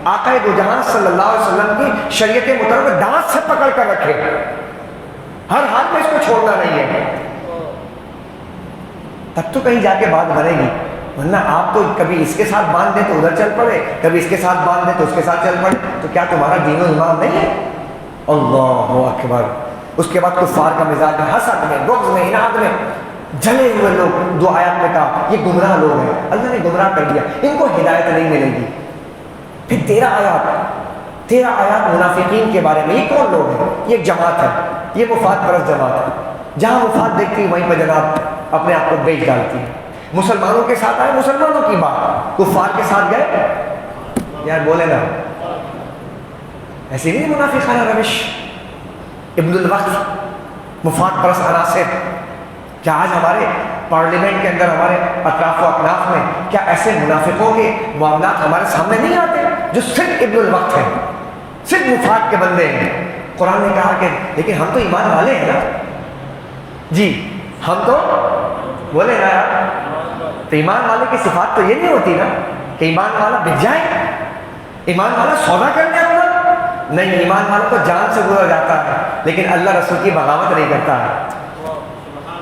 آقا دو جہاں صلی اللہ علیہ وسلم کی شریعت مطابق دانت سے پکڑ کر رکھے، ہر حال میں اس کو چھوڑنا نہیں ہے، تب تو کہیں جا کے بات بنے گی، ورنہ آپ تو کبھی اس کے ساتھ باندھ دیں تو ادھر چل پڑے، کبھی اس کے ساتھ باندھ دیں تو اس کے ساتھ چل پڑے، تو کیا تمہارا دین و ایمان نہیں ہے؟ اللہ اکبر۔ اس کے بعد کفار کا مزاج میں، حسد میں، بغض میں، اناد میں جلے ہوئے لوگ، دو آیات میں کہا یہ گمراہ لوگ ہیں، اللہ نے گمراہ کر دیا، ان کو ہدایت نہیں ملے گی۔ پھر 13 آیات منافقین کے بارے میں، یہ کون لوگ ہیں؟ یہ ایک جماعت ہے، یہ مفاد پرست جماعت ہے، جہاں مفاد دیکھتی ہے وہیں پہ جناب اپنے آپ کو بیچ ڈالتی ہے۔ مسلمانوں کے ساتھ آئے مسلمانوں کی بات، کفار کے ساتھ گئے، یار بولے نا ایسی نہیں منافقانہ روش، ابن الوقت، مفاد پرست عناصر۔ کیا آج ہمارے پارلیمنٹ کے اندر، ہمارے اطراف و اکناف میں کیا ایسے منافقوں کے معاملات ہمارے سامنے نہیں آتے جو صرف ابن الوقت ہیں، صرف مفاد کے بندے ہیں؟ قرآن نے کہا کہ لیکن ہم تو ایمان والے ہیں نا، جی ہم تو بولے نا یار، تو ایمان والے کی صفات تو یہ نہیں ہوتی نا کہ ایمان والا بک جائے، ایمان والا سودا کرنے والا نہیں، ایمان والا تو جان سے گزر جاتا ہے، لیکن اللہ رسول کی بغاوت نہیں کرتا ہے.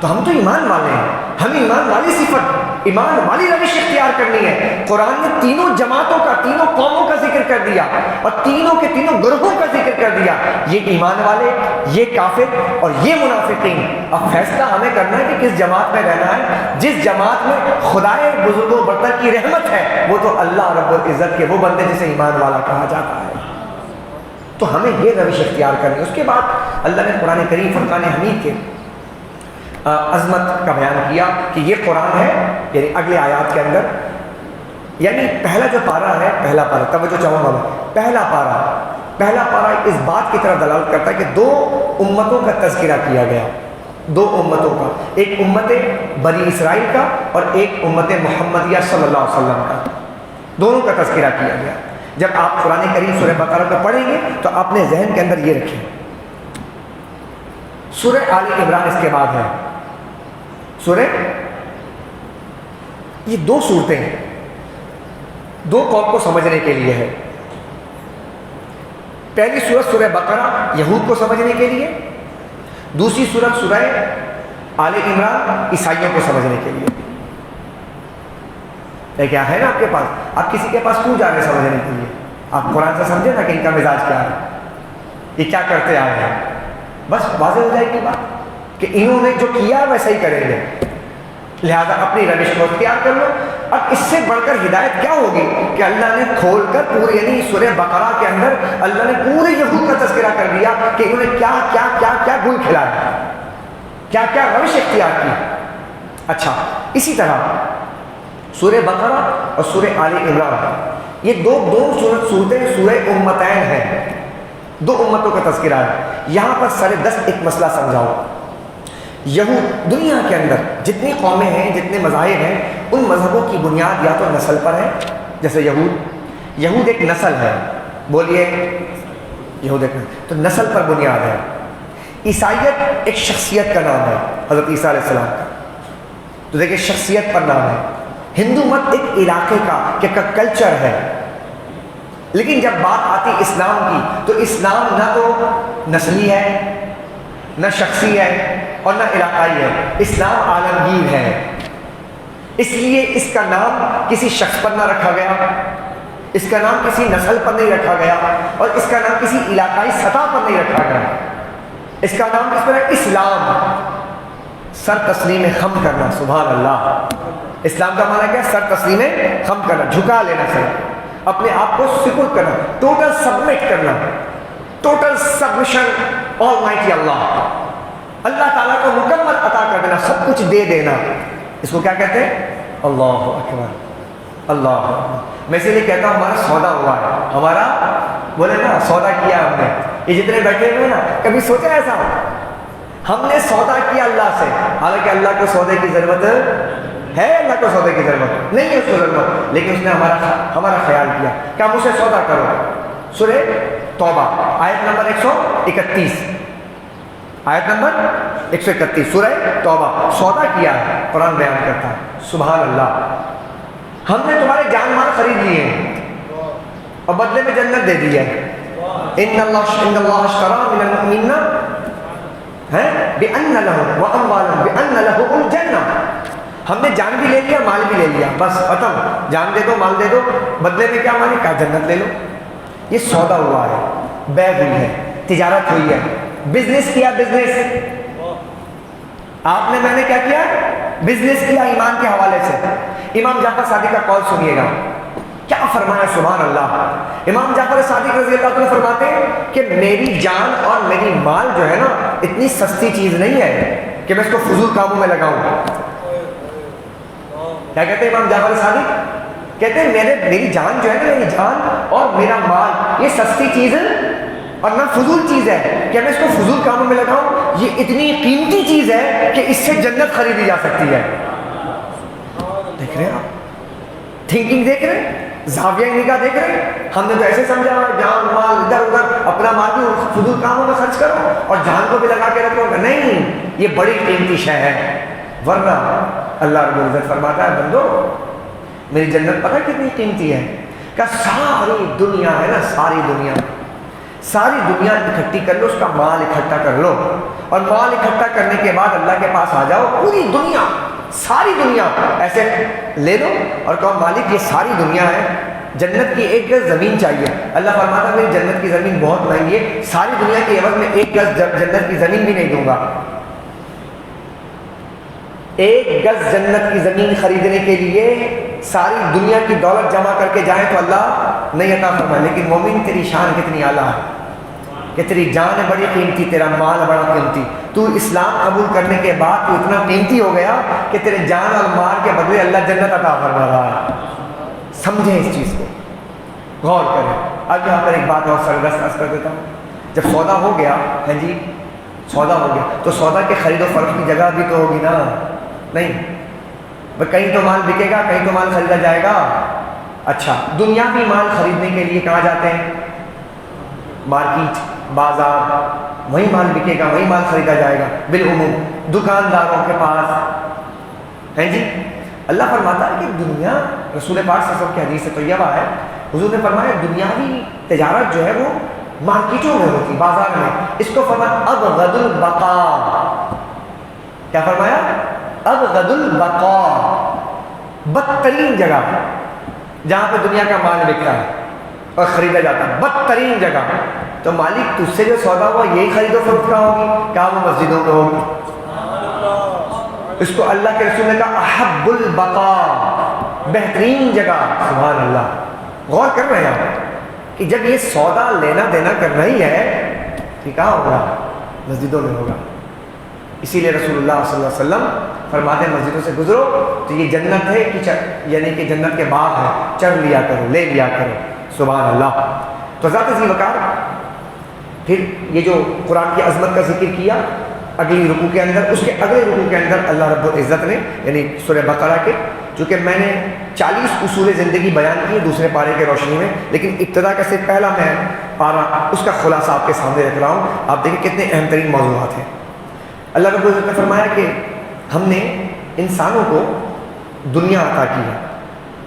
تو ہم تو ایمان والے ہیں, ہمیں ایمان والی صفت, ایمان والی روش اختیار کرنی ہے. قرآن نے تینوں جماعتوں کا, تینوں قوموں کا ذکر کر دیا اور تینوں کے تینوں گروہوں کا ذکر کر دیا, یہ ایمان والے, یہ کافر اور یہ منافقین. اب فیصلہ ہمیں کرنا ہے کہ کس جماعت میں رہنا ہے. جس جماعت میں خدائے بزرگ و برتر کی رحمت ہے وہ تو اللہ رب العزت کے وہ بندے جسے ایمان والا کہا جاتا ہے. تو ہمیں یہ روش اختیار کرنی ہے. اس کے بعد اللہ نے قرآن کریم فرقان حمید کے عظمت کا بیان کیا کہ یہ قرآن ہے, یعنی اگلے آیات کے اندر, یعنی پہلا جو پارہ ہے, پہلا پارہ, توجہ چاہوں گا میں, پہلا پارہ اس بات کی طرف دلالت کرتا ہے کہ دو امتوں کا تذکرہ کیا گیا, دو امتوں کا, ایک امت بنی اسرائیل کا اور ایک امت محمدیہ صلی اللہ علیہ وسلم کا, دونوں کا تذکرہ کیا گیا. جب آپ قرآن کریم سورہ بقرہ کو پڑھیں گے تو آپ نے ذہن کے اندر یہ رکھیں, سورہ آل عمران اس کے بعد ہے. سورہ, یہ دو صورتیں ہیں, دو قوم کو سمجھنے کے لیے ہے. پہلی سورت سورہ بقرہ یہود کو سمجھنے کے لیے, دوسری سورت سورہ آل عمران عیسائیوں کو سمجھنے کے لیے. کیا ہے نا آپ کے پاس, آپ کسی کے پاس کیوں جا رہے سمجھنے کے لیے؟ آپ قرآن سے سمجھے نا کہ ان کا مزاج کیا ہے, یہ کیا کرتے آئے ہیں, بس واضح ہو جائے گی بات کہ انہوں نے جو کیا ویسا ہی کریں گے. لہذا اپنی روش کو اختیار کر لو. اب اس سے بڑھ کر ہدایت کیا ہوگی کہ اللہ نے کھول کر پورے, یعنی سورہ بقرہ کے اندر اللہ نے پورے یہود کا تذکرہ کر دیا کہ انہوں نے کیا کیا کیا کیا گل کھلایا, کیا کیا روش اختیار کی. اچھا, اسی طرح سورہ بقرہ اور سورہ آل عمران یہ دو صورتیں سورہ امتین ہیں, دو امتوں کا تذکرہ ہے. یہاں پر سر دست ایک مسئلہ سمجھاؤ. یہود, دنیا کے اندر جتنی قومیں ہیں, جتنے مذاہب ہیں, ان مذہبوں کی بنیاد یا تو نسل پر ہے, جیسے یہود ایک نسل ہے, بولیے یہود ایک نسل, تو نسل پر بنیاد ہے. عیسائیت ایک شخصیت کا نام ہے, حضرت عیسیٰ علیہ السلام کا, تو دیکھیں شخصیت پر نام ہے. ہندو مت ایک علاقے کا کہ کلچر ہے. لیکن جب بات آتی اسلام کی تو اسلام نہ تو نسلی ہے, نہ شخصی ہے اور نہ علاقائی ہے, اسلام عالمگیر ہے. اس لیے اس کا نام کسی شخص پر نہ رکھا گیا, اس کا نام کسی نسل پر نہیں رکھا گیا, اور اس کا نام کسی علاقائی سطح پر نہیں رکھا گیا. اس کا نام کس پر ہے؟ اسلام, سر تسلیم خم کرنا. سبحان اللہ. اسلام کا معنی کیا ہے؟ سر تسلیم خم کرنا, جھکا لینا, سر اپنے آپ کو سپرد کرنا, ٹوٹل سبمٹ کرنا, ٹوٹل سبمشن آلمائٹی اللہ, اللہ تعالیٰ کو مکمل عطا کر دینا, سب کچھ دے دینا. اس کو کیا کہتے ہیں؟ اللہ اکبر, اللہ اکبر. میں اسی لیے کہتا ہوں ہمارا سودا ہوا ہے, ہمارا بولے نا سودا کیا ہم نے. یہ جتنے بیٹھے ہوئے نا, کبھی سوچا ایسا ہم نے سودا کیا اللہ سے؟ حالانکہ اللہ کو سودے کی ضرورت ہے, اللہ کو سودے کی ضرورت نہیں ہے, اس کو ضرورت, لیکن اس نے ہمارا خیال کیا کہ ہم اسے سودا کرو. سورہ توبہ آیت نمبر 131, آیت نمبر 131 سورہ توبہ, سودا کیا ہے قرآن بیان کرتا ہے. سبحان اللہ. ہم نے تمہارے جان مال خرید لیے ہیں اور بدلے میں جنت دے دی ہے. ان اللہ اشترى من المؤمنین بأن لهم وأموالهم بأن لهم الجنہ. ہم نے جان بھی لے لیا, مال بھی لے لیا, بس ختم. جان دے دو, مال دے دو, بدلے میں کیا مانی؟ کہا جنت لے لو. یہ سودا ہوا ہے, بے ہوئی ہے, تجارت ہوئی ہے, بزنس کیا. بزنس آپ نے, میں نے کیا کیا؟ بزنس کیا ایمان کے حوالے سے. امام جعفر صادق کا قول سنیے گا, کیا فرمایا, سبحان اللہ. امام جعفر صادق رضی اللہ عنہ فرماتے ہیں کہ میری جان اور میری مال جو ہے نا اتنی سستی چیز نہیں ہے کہ میں اس کو فضول کاموں میں لگاؤں. کیا کہتے ہیں امام جعفر صادق؟ کہتے ہیں میری جان جو ہے نا, میری جان اور میرا مال یہ سستی چیز ہے اور نہ فضول چیز ہے کہ میں اس کو فضول کاموں میں لگاؤں. یہ اتنی قیمتی چیز ہے کہ اس سے جنت خریدی جا سکتی ہے. دیکھ رہے ہیں آپ, تھنکنگ دیکھ رہے ہیں, زاویہ نگاہ دیکھ رہے ہیں. ہم نے تو ایسے سمجھا جان مال ادھر ادھر, اپنا مال بھی فضول کاموں میں خرچ کرو اور جان کو بھی لگا کے رکھو. نہیں, یہ بڑی قیمتی شے ہے. ورنہ اللہ رب العزت فرماتا ہے, بندو میری جنت پتہ کتنی قیمتی ہے؟ کہ ساری دنیا ہے نا, ساری دنیا, ساری دنیا اکٹھی کر لو، اس کا مال اکٹھا کر لو، اور مال اکٹھا کرنے کے بعد اللہ کے پاس آ جاؤ، پوری دنیا، ساری دنیا ایسے لے لو اور کہو مالک یہ ساری دنیا ہے، جنت کی 1 گز زمین چاہیے۔ اللہ فرماتا ہے میری جنت کی زمین بہت مہنگی ہے، ساری دنیا کے عوض میں 1 گز جنت کی زمین بھی نہیں دوں گا۔ 1 گز جنت کی زمین خریدنے کے لیے ساری دنیا کی دولت جمع کر کے جائیں تو اللہ نہیں عطا فرمائے۔ لیکن مومن تیری شان کتنی اعلیٰ ہے کہ تیری جان بڑی قیمتی، تیرا مال بڑا قیمتی، تو اسلام قبول کرنے کے بعد تو اتنا قیمتی ہو گیا کہ تیرے جان اور مال کے بدلے اللہ جنت عطا فرما رہا ہے۔ سمجھیں اس چیز کو، غور کریں۔ اب یہاں پر ایک بات اور سرگست عرض کر دیتا ہوں، جب سودا ہو گیا ہے جی، سودا ہو گیا تو سودا کے خرید و فروخت کی جگہ بھی تو ہوگی نا، نہیں کہیں تو مال بکے گا، کہیں تو مال خریدا جائے گا۔ اچھا، دنیاوی مال خریدنے کے لیے کہاں جاتے ہیں؟ مارکیٹ، بازار، وہی مال بکے گا، وہی مال خریدا جائے گا بالعموم، دکانداروں کے پاس ہیں جی۔ اللہ فرماتا ہے کہ دنیا، رسول پاک صلی اللہ علیہ وسلم کی حدیث طیبہ ہے، حضور نے فرمایا دنیاوی تجارت جو ہے وہ مارکیٹوں میں ہوتی، بازار میں۔ اس کو فرمایا ابغض البقاء، کیا فرمایا؟ ابغض البقاء، بدترین جگہ جہاں پہ دنیا کا مال بکتا ہے اور خریدا جاتا ہے، بدترین جگہ۔ تو مالک تجھ سے جو سودا ہوا یہی خرید و فروخت کا ہوگی، کہاں؟ وہ مسجدوں میں ہوگی۔ اس کو اللہ کے رسول نے کہا احب البقاء، بہترین جگہ۔ سبحان اللہ، غور کر رہے ہیں کہ جب یہ سودا لینا دینا کرنا ہی ہے کہ کہاں ہوگا؟ مسجدوں میں ہوگا۔ اسی لیے رسول اللہ صلی اللہ علیہ وسلم فرماتے ہیں مسجدوں سے گزرو تو یہ جنت ہے کہ یعنی کہ جنت کے باغ ہے، چڑھ لیا کرو، لے لیا کرو۔ سبحان اللہ۔ تو ذات ذی وقار، پھر یہ جو قرآن کی عظمت کا ذکر کیا اگلی رکوع کے اندر، اس کے اگلے رکوع کے اندر اللہ رب العزت نے یعنی سورہ بقرہ کے، چونکہ میں نے 40 اصول زندگی بیان کیے دوسرے پارے کے روشنی میں، لیکن ابتدا کا صرف پہلا میں پارا اس کا خلاصہ آپ کے سامنے رکھ رہا ہوں۔ آپ دیکھیں کتنے اہم ترین موضوعات ہیں۔ اللہ رب العزت نے فرمایا کہ ہم نے انسانوں کو دنیا عطا کی ہے،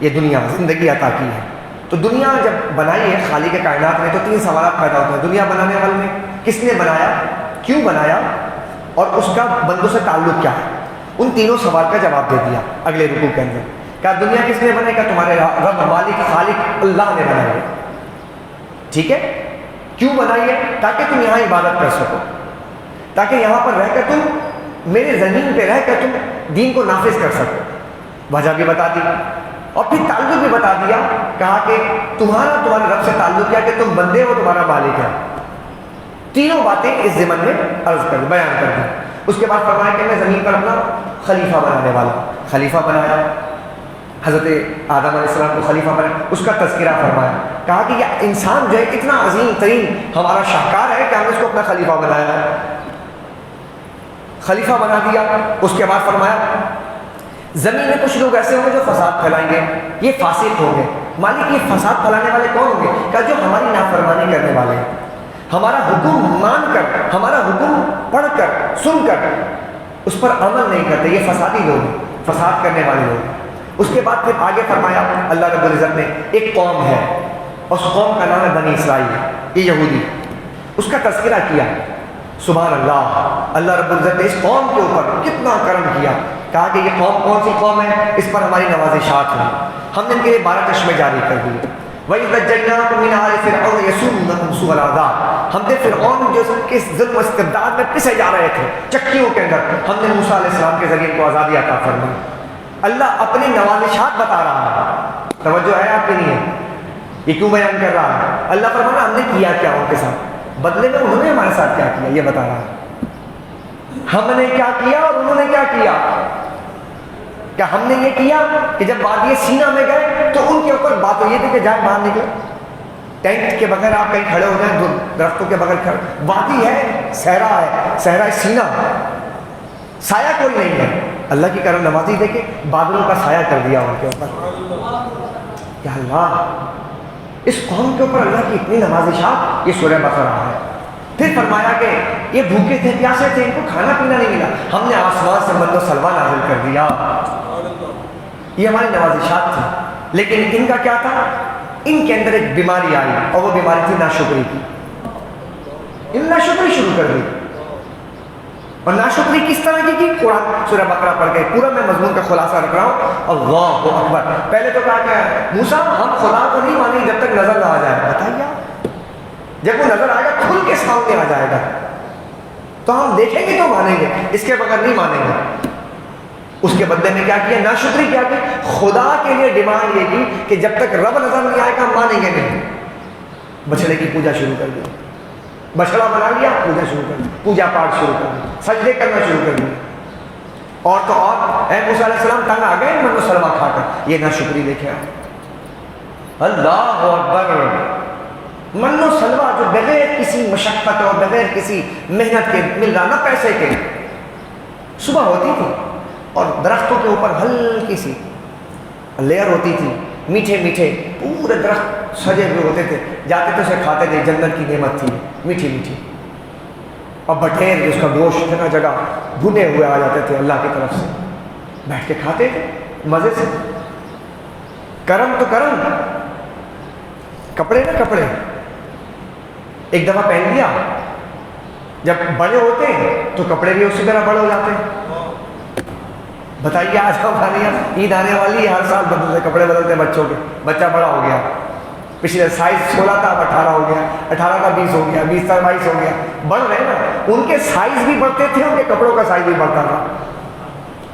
یہ دنیا زندگی عطا کی ہے۔ تو دنیا جب بنائی ہے خالق کائنات نے تو 3 سوالات پیدا ہوتے ہیں۔ دنیا بنانے والے نے کس نے بنایا، کیوں بنایا، اور اس کا بندوں سے تعلق کیا ہے؟ ان تینوں سوال کا جواب دے دیا اگلے رکوع کے اندر۔ کہا دنیا کس نے بنائی؟ کہا تمہارے رب مالک خالق اللہ نے بنائی ہے۔ ٹھیک ہے، کیوں بنائی ہے؟ تاکہ تم یہاں عبادت کر سکو، تاکہ یہاں پر رہ کر تم میرے زمین پہ رہ کر تم دین کو نافذ کر سکو۔ وجہ بھی بتا دی اور پھر تعلق بھی بتا دیا، کہا کہ تمہارے رب سے تعلق کیا کہ تم بندے ہو، تمہارا مالک ہے۔ تینوں باتیں اس ضمن میں عرض کر بیان کر دی۔ اس کے بعد فرمایا کہ میں زمین پر اپنا خلیفہ بنانے والا، خلیفہ بنایا، حضرت آدم علیہ السلام کو خلیفہ بنایا، اس کا تذکرہ فرمایا، کہا کہ یہ انسان جو ہے اتنا عظیم ترین ہمارا شاہکار ہے کہ ہم نے اس کو اپنا خلیفہ بنایا ہے، خلیفہ بنا دیا۔ اس کے بعد فرمایا زمین میں کچھ لوگ ایسے ہوں گے جو فساد پھیلائیں گے، یہ فاسق ہوں گے۔ مالک یہ فساد پھیلانے والے کون ہوں گے؟ کہ جو ہماری نافرمانی کرنے والے ہیں، ہمارا حکم مان کر، ہمارا حکم پڑھ کر، سن کر اس پر عمل نہیں کرتے، یہ فسادی لوگ ہیں، فساد کرنے والے لوگ۔ اس کے بعد پھر آگے فرمایا اللہ رب العزت نے ایک قوم ہے، اس قوم کا نام ہے بنی اسرائیل، یہ یہودی، اس کا تذکرہ کیا۔ سبحان اللہ، اللہ رب العزت نے اس قوم کے اوپر کتنا کرم کیا، کہا کہ یہ قوم کون سی قوم ہے، اس پر ہماری نوازشات ہیں، ہم نے ان کے لیے 12 چشمے جاری کر دیے۔ وَإِذْ نَجَّيْنَاكُم مِّنْ آلِ فِرْعَوْنَ يَسُومُونَكُمْ سُوءَ الْعَذَابِ، ہم نے فرعون جو کس ظلم و استبداد میں پسے جا رہے تھے چکیوں کے اندر، ہم نے موسیٰ علیہ السلام کے ذریعے کو آزادی عطا فرمائی۔ اللہ اپنی نوازشات بتا رہا ہے، توجہ ہے آپ کے لیے، یہ کیوں بیان کر رہا ہے؟ اللہ فرمانا ہم نے کیا کیا ان کے ساتھ، بدلے میں انہوں نے ہمارے ساتھ کیا کیا یہ بتا رہا ہے۔ ہم نے کیا کیا اور انہوں نے کیا کیا؟ کیا ہم نے یہ کیا کہ جب وادی سینا میں گئے تو ان کے اوپر بات یہ تھی کہ جائے باہر نکلے، ٹینٹ کے بغیر آپ کہیں کھڑے ہو جائیں، درختوں کے بغیر کھڑے، وادی ہے، صحرا ہے، صحرا سینا، سایہ کوئی نہیں ہے۔ اللہ کی کرم نوازی دے کے بادلوں کا سایہ کر دیا ان کے اوپر۔ یا اللہ، اس قوم کے اوپر اللہ کی اتنی نوازشات، یہ سورہ بقرہ ہے۔ پھر فرمایا کہ یہ بھوکے تھے، پیاسے تھے، ان کو کھانا پینا نہیں ملا، ہم نے آسمان سے مند و سلوا نازل کر دیا۔ یہ ہماری نوازشات تھی، لیکن ان کا کیا تھا؟ ان کے اندر ایک بیماری آئی اور وہ بیماری تھی ناشکری کی۔ انہوں نے ناشکری شروع کر دی. اور ناشکری کس طرح کی قرآن سورہ بقرہ پڑھ کے پورا میں مضمون کا خلاصہ رکھ رہا ہوں. اللہ اکبر. پہلے تو کہا کہ موسیٰ ہم خدا کو نہیں مانیں جب تک نظر نہ آ جائے. بتائیے آپ, جب وہ نظر آئے گا کھل کے سامنے آ جائے گا تو ہم دیکھیں گے تو مانیں گے, اس کے بغیر نہیں مانیں گے. اس کے بدلے میں کیا کیا؟ ناشکری کیا کی؟ خدا کے لیے ڈیمانڈ یہ کی کہ جب تک رب نظر نہیں آئے گا ہم مانیں گے نہیں. بچڑے کی پوجا شروع کر دی, بچڑا بنا لیا, پوجا شروع کر دی, پوجا پاٹ شروع کر دی, سجدے کرنا شروع کر دی. اور تو اور اے موسیٰ علیہ السلام تنگ آ گئے من و سلوہ کھا کر. یہ ناشکری دیکھیں آپ. اللہ اکبر. من و سلوہ جو بغیر کسی مشقت اور بغیر کسی محنت کے مل رہا, نہ پیسے کے. صبح ہوتی تھی اور درختوں کے اوپر ہلکی سی لیئر ہوتی تھی, میٹھے میٹھے پورے درخت سجے ہوئے ہوتے تھے, جاتے تو اسے کھاتے تھے, جنت کی نعمت تھی میٹھی میٹھی. اور بٹیر اس کا گوشت جگہ جگہ بھنے ہوئے آ جاتے تھے اللہ کی طرف سے, بیٹھ کے کھاتے تھے مزے سے. کرم تو کرم, کپڑے نہ کپڑے. ایک دفعہ پہن لیا, جب بڑے ہوتے ہیں تو کپڑے بھی اسی طرح بڑے ہو جاتے ہیں. بتائیے آج ہمارے یہاں عید آنے والی ہے, ہر سال بدلتے کپڑے بدلتے ہیں بچوں کے. بچہ بڑا ہو گیا, پچھلے سائز 16 تھا اب 18 ہو گیا, 18 کا 20 ہو گیا, 20 کا 22 ہو گیا. بڑھ رہے نا, ان کے سائز بھی بڑھتے تھے, ان کے کپڑوں کا سائز بھی بڑھتا تھا.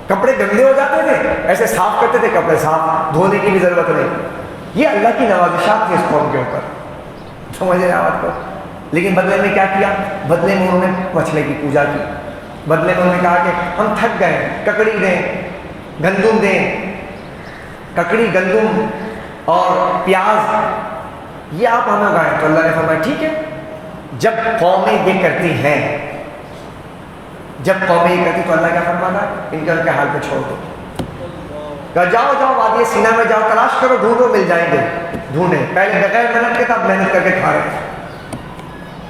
کپڑے گندے ہو جاتے تھے, ایسے صاف کرتے تھے کپڑے, صاف دھونے کی بھی ضرورت نہیں. یہ اللہ کی نوازشات تھی اس قوم کے اوپر, سمجھ رہے آپ کو. لیکن بدلے میں کیا کیا؟ بدلے میں انہوں نے مچھلی کی پوجا کی. بدلے میں انہوں نے کہا کہ ہم تھک گئے, ککڑی دیں, گندم دیں. ککڑی, گندم اور پیاز یہ آپ ہمیں اگائیں. تو اللہ نے فرمایا ٹھیک ہے. جب قومیں یہ کرتی ہیں, جب قومیں یہ کرتی تو اللہ کیا فرماتا ہے؟ ان کے حال پہ چھوڑ دو. کہ جاؤ جاؤ وادی سینا میں جاؤ, تلاش کرو, ڈھونڈو, مل جائیں گے. ڈھونڈے, پہلے بغیر محنت کے تھا, محنت کر کے کھا رہے ہیں.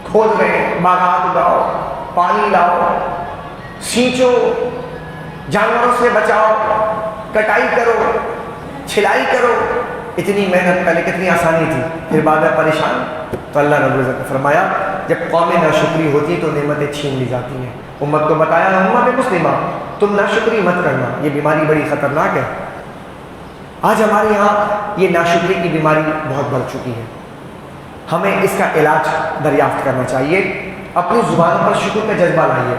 کھود رہے ہیں, باغات اگاؤ, پانی لاؤ, سینچو, جانوروں سے بچاؤ, کٹائی کرو, چھلائی کرو. اتنی محنت پہلے کتنی آسانی تھی, پھر بعد میں پریشان. تو اللہ رب العزت نے فرمایا جب قومیں ناشکری ہوتی تو نعمتیں چھین لی جاتی ہیں. امت کو بتایا, امت مسلمہ تم ناشکری مت کرنا, یہ بیماری بڑی خطرناک ہے. آج ہمارے یہاں یہ ناشکری کی بیماری بہت بڑھ چکی ہے. ہمیں اس کا علاج دریافت کرنا چاہیے. اپنی زبان پر شکر کا جذبہ لائیے,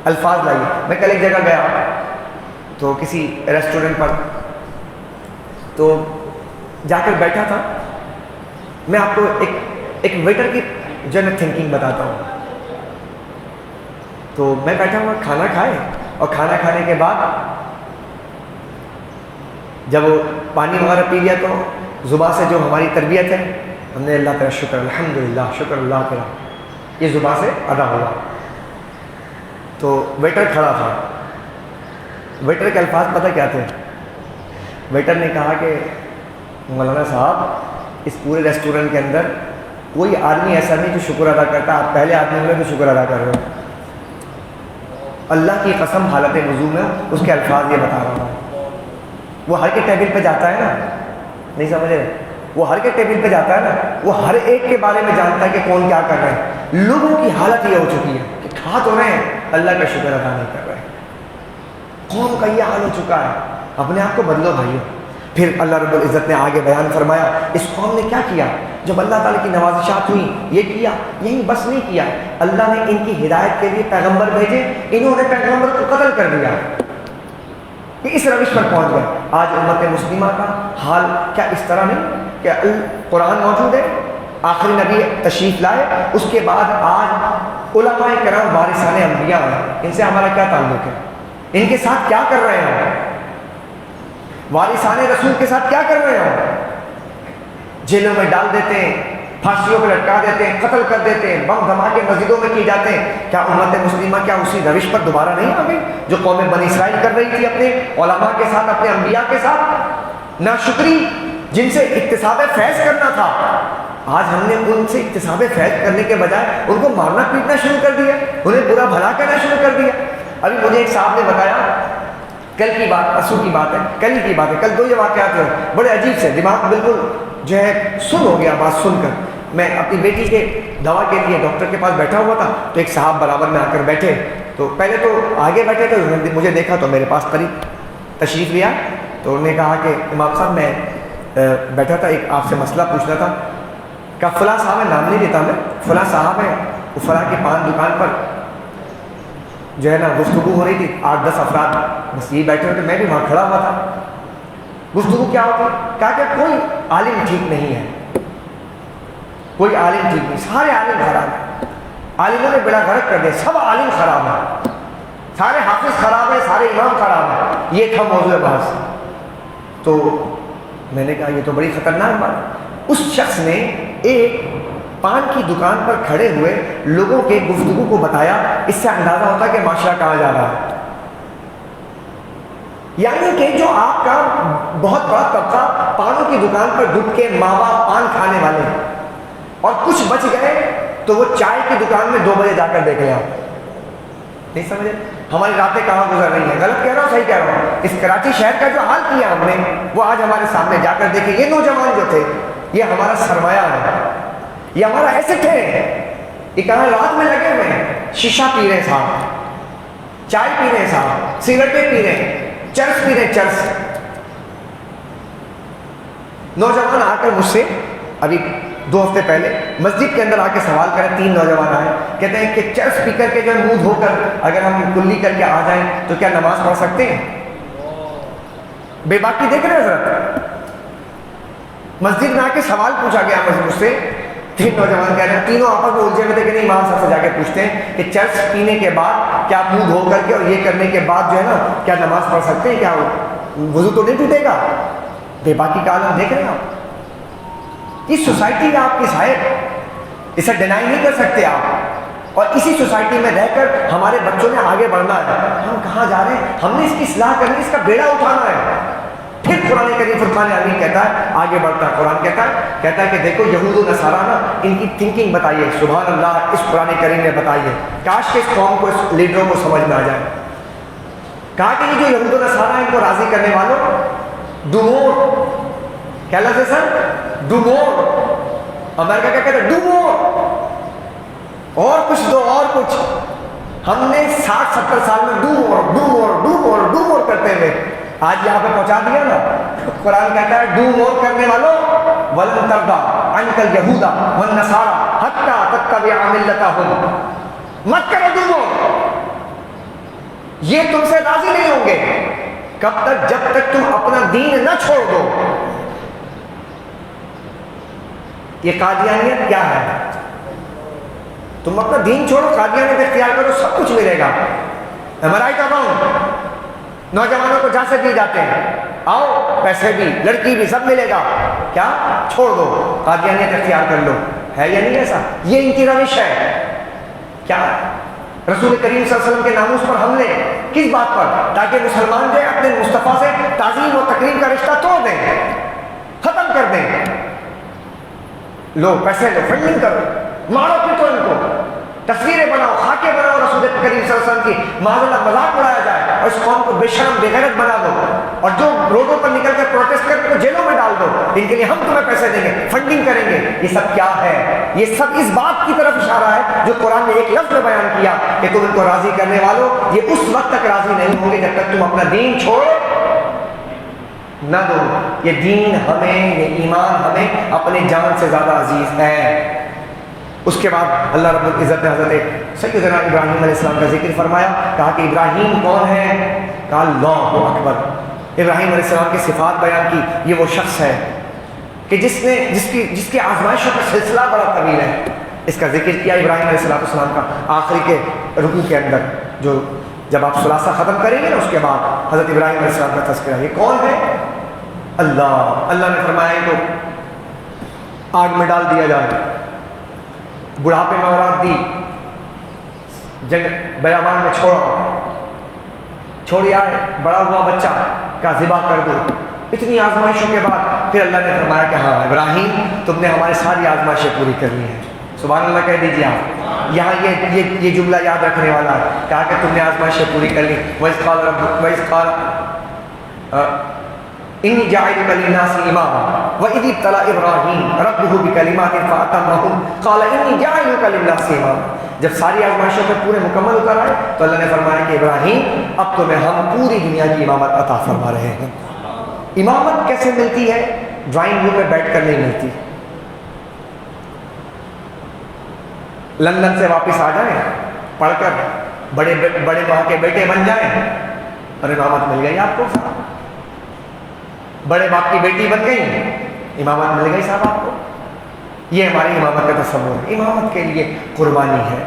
الفاظ لائیے. میں کل ایک جگہ گیا تو کسی ریسٹورنٹ پر, تو جا کر بیٹھا تھا. میں آپ کو ایک ویٹر کی جو ہے تھنکنگ بتاتا ہوں. تو میں بیٹھا ہوں, کھانا کھائے, اور کھانا کھانے کے بعد جب وہ پانی وغیرہ پی لیا تو زبان سے جو ہماری تربیت ہے, ہم نے اللہ تعالیٰ شکر الحمدللہ شکر اللہ تعالیٰ, یہ زبان سے ادا ہوا. تو ویٹر کھڑا تھا. ویٹر کے الفاظ پتہ کیا تھے؟ ویٹر نے کہا کہ مولانا صاحب اس پورے ریسٹورنٹ کے اندر کوئی آدمی ایسا نہیں جو شکر ادا کرتا, آپ پہلے آدمی ہوئے جو شکر ادا کر رہے ہو. اللہ کی قسم حالت وضو میں اس کے الفاظ یہ بتا رہا ہوں. وہ ہر کے ٹیبل پہ جاتا ہے نا, نہیں سمجھ رہے, وہ ہر کے ٹیبل پہ جاتا ہے نا, وہ ہر ایک کے بارے میں جانتا ہے کہ کون کیا کر رہے ہیں. لوگوں کی حالت یہ ہو چکی ہے کہ کھا تو رہے ہیں, اللہ کا شکر ادا نہیں کر رہے. قوم کا یہ حال ہو چکا ہے. اپنے آپ کو بدلو بھائیو. پھر اللہ رب العزت نے آگے بیان فرمایا اس قوم نے کیا کیا جب اللہ تعالیٰ کی نوازشات ہوئی. یہ کیا, یہی بس نہیں کیا, اللہ نے ان کی ہدایت کے لیے پیغمبر بھیجے, انہوں نے پیغمبر کو قتل کر دیا. یہ اس روش پر پہنچ گئے. آج امت مسلمہ کا حال کیا اس طرح نہیں کہ قرآن موجود ہے, آخری نبی تشریف لائے, اس کے بعد آج علماء کرام وارثان انبیاء ہیں. ان سے ہمارا کیا تعلق ہے؟ ان کے ساتھ کیا کر رہے ہیں؟ وارثان رسول کے ساتھ کیا کر رہے ہیں؟ جیلوں میں ڈال دیتے ہیں, پھانسیوں پہ لٹکا دیتے ہیں, قتل کر دیتے ہیں, بم دھماکے مسجدوں میں کیے جاتے ہیں. کیا امت مسلمہ کیا اسی روش پر دوبارہ نہیں آ گئی جو قوم بنی اسرائیل کر رہی تھی اپنے علماء کے ساتھ, اپنے انبیاء کے ساتھ؟ ناشکری جن سے اکتساب فیض کرنا تھا, آج ہم نے ان سے اکتساب فیض کرنے کے بجائے ان کو مارنا پیٹنا شروع کر دیا, انہیں برا بھلا کہنا شروع کر دیا. ابھی مجھے ایک صاحب نے بتایا, کل کی بات, پرسوں کی بات ہے, کل ہی کی بات ہے, کل 2 واقعات ہوئے بڑے عجیب سے, دماغ بالکل جو ہے سن ہو گیا بات سن کر. میں اپنی بیٹی کے دوا کے لیے ڈاکٹر کے پاس بیٹھا ہوا تھا تو ایک صاحب برابر میں آ کر بیٹھے، تو پہلے تو آگے بیٹھے تھے، انہوں نے مجھے دیکھا تو میرے پاس قریب تشریف لیا، تو انہوں نے کہا کہ امام صاحب میں بیٹھا تھا، ایک آپ سے مسئلہ پوچھنا تھا۔ کہا فلاں صاحب ہے، نام نہیں لیتا میں، فلاں صاحب ہے، وہ فلاں کی پان دکان پر جو ہے نا گفتگو ہو رہی تھی، 8-10 افراد بس یہ بیٹھے ہوئے تھے، میں بھی وہاں کھڑا ہوا تھا۔ گفتگو کیا ہوتی؟ کہا کہ کوئی عالم ٹھیک نہیں ہے، کوئی عالم ٹھیک نہیں، سارے عالم خراب ہیں، عالموں نے بیڑا غرق کر دیا، سب عالم خراب ہیں، سارے حافظ خراب ہیں، سارے امام خراب ہیں، یہ تھا موضوع بحث۔ تو میں نے کہا یہ تو بڑی خطرناک بات ہے۔ اس شخص نے ایک پان کی دکان پر کھڑے ہوئے لوگوں کے گفتگو کو بتایا، اس سے اندازہ ہوتا ہے کہ معاشرہ کہاں جا رہا ہے۔ یعنی کہ جو آپ کا بہت بڑا طبقہ پانوں کی دکان پر ڈب کے ماں باپ پان کھانے والے ہیں، اور کچھ بچ گئے تو وہ چائے کی دکان میں 2 بجے جا کر دیکھ لیں آپ، نہیں سمجھے؟ ہماری راتیں کہاں گزر رہی ہیں، غلط کہہ رہا ہوں صحیح کہہ رہا ہوں؟ اس کراچی شہر کا جو حال کیا ہم نے وہ آج ہمارے سامنے جا کر دیکھیں۔ یہ نوجوان جو تھے یہ ہمارا سرمایہ ہے، یہ ہمارا ایسٹ ہے، یہ کہاں رات میں لگے ہوئے ہیں، شیشہ پی رہے ہیں صاحب، چائے پی رہے ہیں صاحب، سگریٹیں پی رہے ہیں، چرس پی رہے ہیں، چرس۔ نوجوان آ کر مجھ سے ابھی 2 ہفتے پہلے مسجد کے اندر آ کے سوال کرے، 3 نوجوان آئے، کہتے ہیں کہ چرس پی کر کے جو ہے منہ دھو کر اگر ہم کلی کر کے آ جائیں تو کیا نماز پڑھ سکتے ہیں؟ بے باکی دیکھ رہے ہیں حضرت، مسجد میں آ کے سوال پوچھا گیا مجھ سے، 3 نوجوان کہہ رہے ہیں، تینوں آپس میں الجھے ہوئے تھے کہ نہیں، امام صاحب سے جا کے پوچھتے ہیں کہ چرس پینے کے بعد کیا منہ دھو کر کے اور یہ کرنے کے بعد جو ہے نا کیا نماز پڑھ سکتے ہیں، کیا وضو تو نہیں ٹوٹے گا؟ بے باکی کا عالم دیکھ رہے ہیں آپ، اس سوسائٹی میں آپ کی صاحب، اسے ڈینائی نہیں کر سکتے آپ، اور اسی سوسائٹی میں رہ کر ہمارے بچوں نے آگے بڑھنا ہے۔ ہم کہاں جا رہے ہیں؟ ہم نے اس کی اصلاح کرنی، اس کا بیڑا اٹھانا ہے۔ پھر قرآن کریم فرقان حمید کہتا ہے، آگے بڑھتا ہے قرآن کہتا ہے کہ دیکھو یہود و نصارہ نا، ان کی تھنکنگ بتائیے، سبحان اللہ، اس قرآن کریم میں بتائیے، کاش کہ اس قوم کو، اس لیڈروں کو سمجھ میں آ جائے۔ کہا کہ یہ جو یہود و نصارہ ان کو راضی کرنے والوں، ڈو مور، کیا لفظ ہے سر؟ Do more. امریکہ کیا کہتا ہے؟ ڈو مور، اور کچھ دو، اور کچھ۔ ہم نے 60-70 سال میں do more do more do more do more کرتے ہوئے آج یہاں پہ پہنچا دیا نا۔ قرآن کہتا ہے ڈو مور کرنے والوں، ولن ترضی عنک الیہود والنصارى حتی تتبع ملتہم، مت کرو ڈو مور، یہ تم سے راضی نہیں ہوں گے کب تک؟ جب تک تم اپنا دین نہ چھوڑ دو۔ یہ قادیانیت کیا ہے؟ تم اپنا دین چھوڑو، قادیانیت اختیار کرو، سب کچھ ملے گا۔ ہمارا نوجوانوں کو جانچ دی جاتے ہیں، آؤ پیسے بھی، لڑکی بھی، سب ملے گا، کیا چھوڑ دو، قادیانیت اختیار کر لو۔ ہے یا نہیں ایسا؟ یہ ان کی روش ہے۔ کیا رسول کریم صلی اللہ علیہ وسلم کے ناموس پر حملے، کس بات پر؟ تاکہ مسلمان جو اپنے مصطفیٰ سے تعظیم و تکریم کا رشتہ توڑ دیں، ختم کر دیں۔ لو پیسے لو، فنڈنگ کرو، مارو پیٹو ان کو، تصویریں بناؤ، خاکے بناؤ رسول کریم صلی اللہ علیہ وسلم کی، معاذ اللہ مذاق اڑایا جائے، اور اس قوم کو بے شرم بے غیرت بنا دو، اور جو روڈوں پر نکل کر پروٹیسٹ کرتے ہیں جیلوں میں ڈال دو، ان کے لیے ہم تمہیں پیسے دیں گے، فنڈنگ کریں گے۔ یہ سب کیا ہے؟ یہ سب اس بات کی طرف اشارہ ہے جو قرآن نے ایک لفظ میں بیان کیا کہ تم ان کو راضی کرنے والوں، یہ اس وقت تک راضی نہیں ہوں گے جب تک تم اپنا دین چھوڑ نہ دو۔ یہ دین ہمیں، یہ ایمان ہمیں اپنے جان سے زیادہ عزیز ہے۔ اس کے بعد اللہ رب العزت نے حضرت سیدنا ابراہیم علیہ السلام کا ذکر فرمایا، کہا کہ ابراہیم کون ہے؟ کہا اللہ اکبر۔ ابراہیم علیہ السلام کی صفات بیان کی، یہ وہ شخص ہے کہ جس کی آزمائشوں کا سلسلہ بڑا طویل ہے۔ اس کا ذکر کیا ابراہیم علیہ السلام کا آخری کے رکوع کے اندر، جو جب آپ ثلاثہ ختم کریں گے نا اس کے بعد حضرت ابراہیم علیہ السلام کا تذکرہ۔ یہ کون ہے؟ اللہ نے فرمایا تو آگ میں ڈال دیا جائے، بڑھاپے میں اولاد دی، جنگ بیابان میں چھوڑی آئے، بڑا ہوا بچہ کا ذبح کر دو۔ اتنی آزمائشوں کے بعد پھر اللہ نے فرمایا کہ ہاں ابراہیم تم نے ہماری ساری آزمائشیں پوری کرنی ہیں۔ سبحان اللہ کہہ دیجیے آپ، یہاں یہ جملہ یاد رکھنے والا ہے، کہا کہ تم نے آزمائشیں پوری کر لی۔ وَإِذْ قَالَ انی جاعلک للناس اماما وَإِذِ ابْتَلَىٰ إِبْرَاهِيمَ رَبُّهُ بِكَلِمَاتٍ فَأَتَمَّهُنَّ قَالَ إِنِّي جَاعِلُكَ لِلنَّاسِ إِمَامًا۔ جب ساری آزمائشوں پر پورے مکمل اتر آئے تو اللہ نے فرمایا کہ ابراہیم اب تمہیں ہم پوری دنیا کی امامت عطا فرما رہے ہیں۔ امامت کیسے ملتی ہے؟ ڈرائنگ روم میں بیٹھ کر نہیں ملتی۔ لندن سے واپس آ جائیں، پڑھ کر بڑے ماں کے بیٹے بن جائیں اور امامت مل گئی آپ کو۔ بڑے باپ کی بیٹی بن گئی، امامت مل گئی صاحب آپ کو۔ یہ ہماری امامت کا تصور ہے۔ امامت کے لیے قربانی ہے،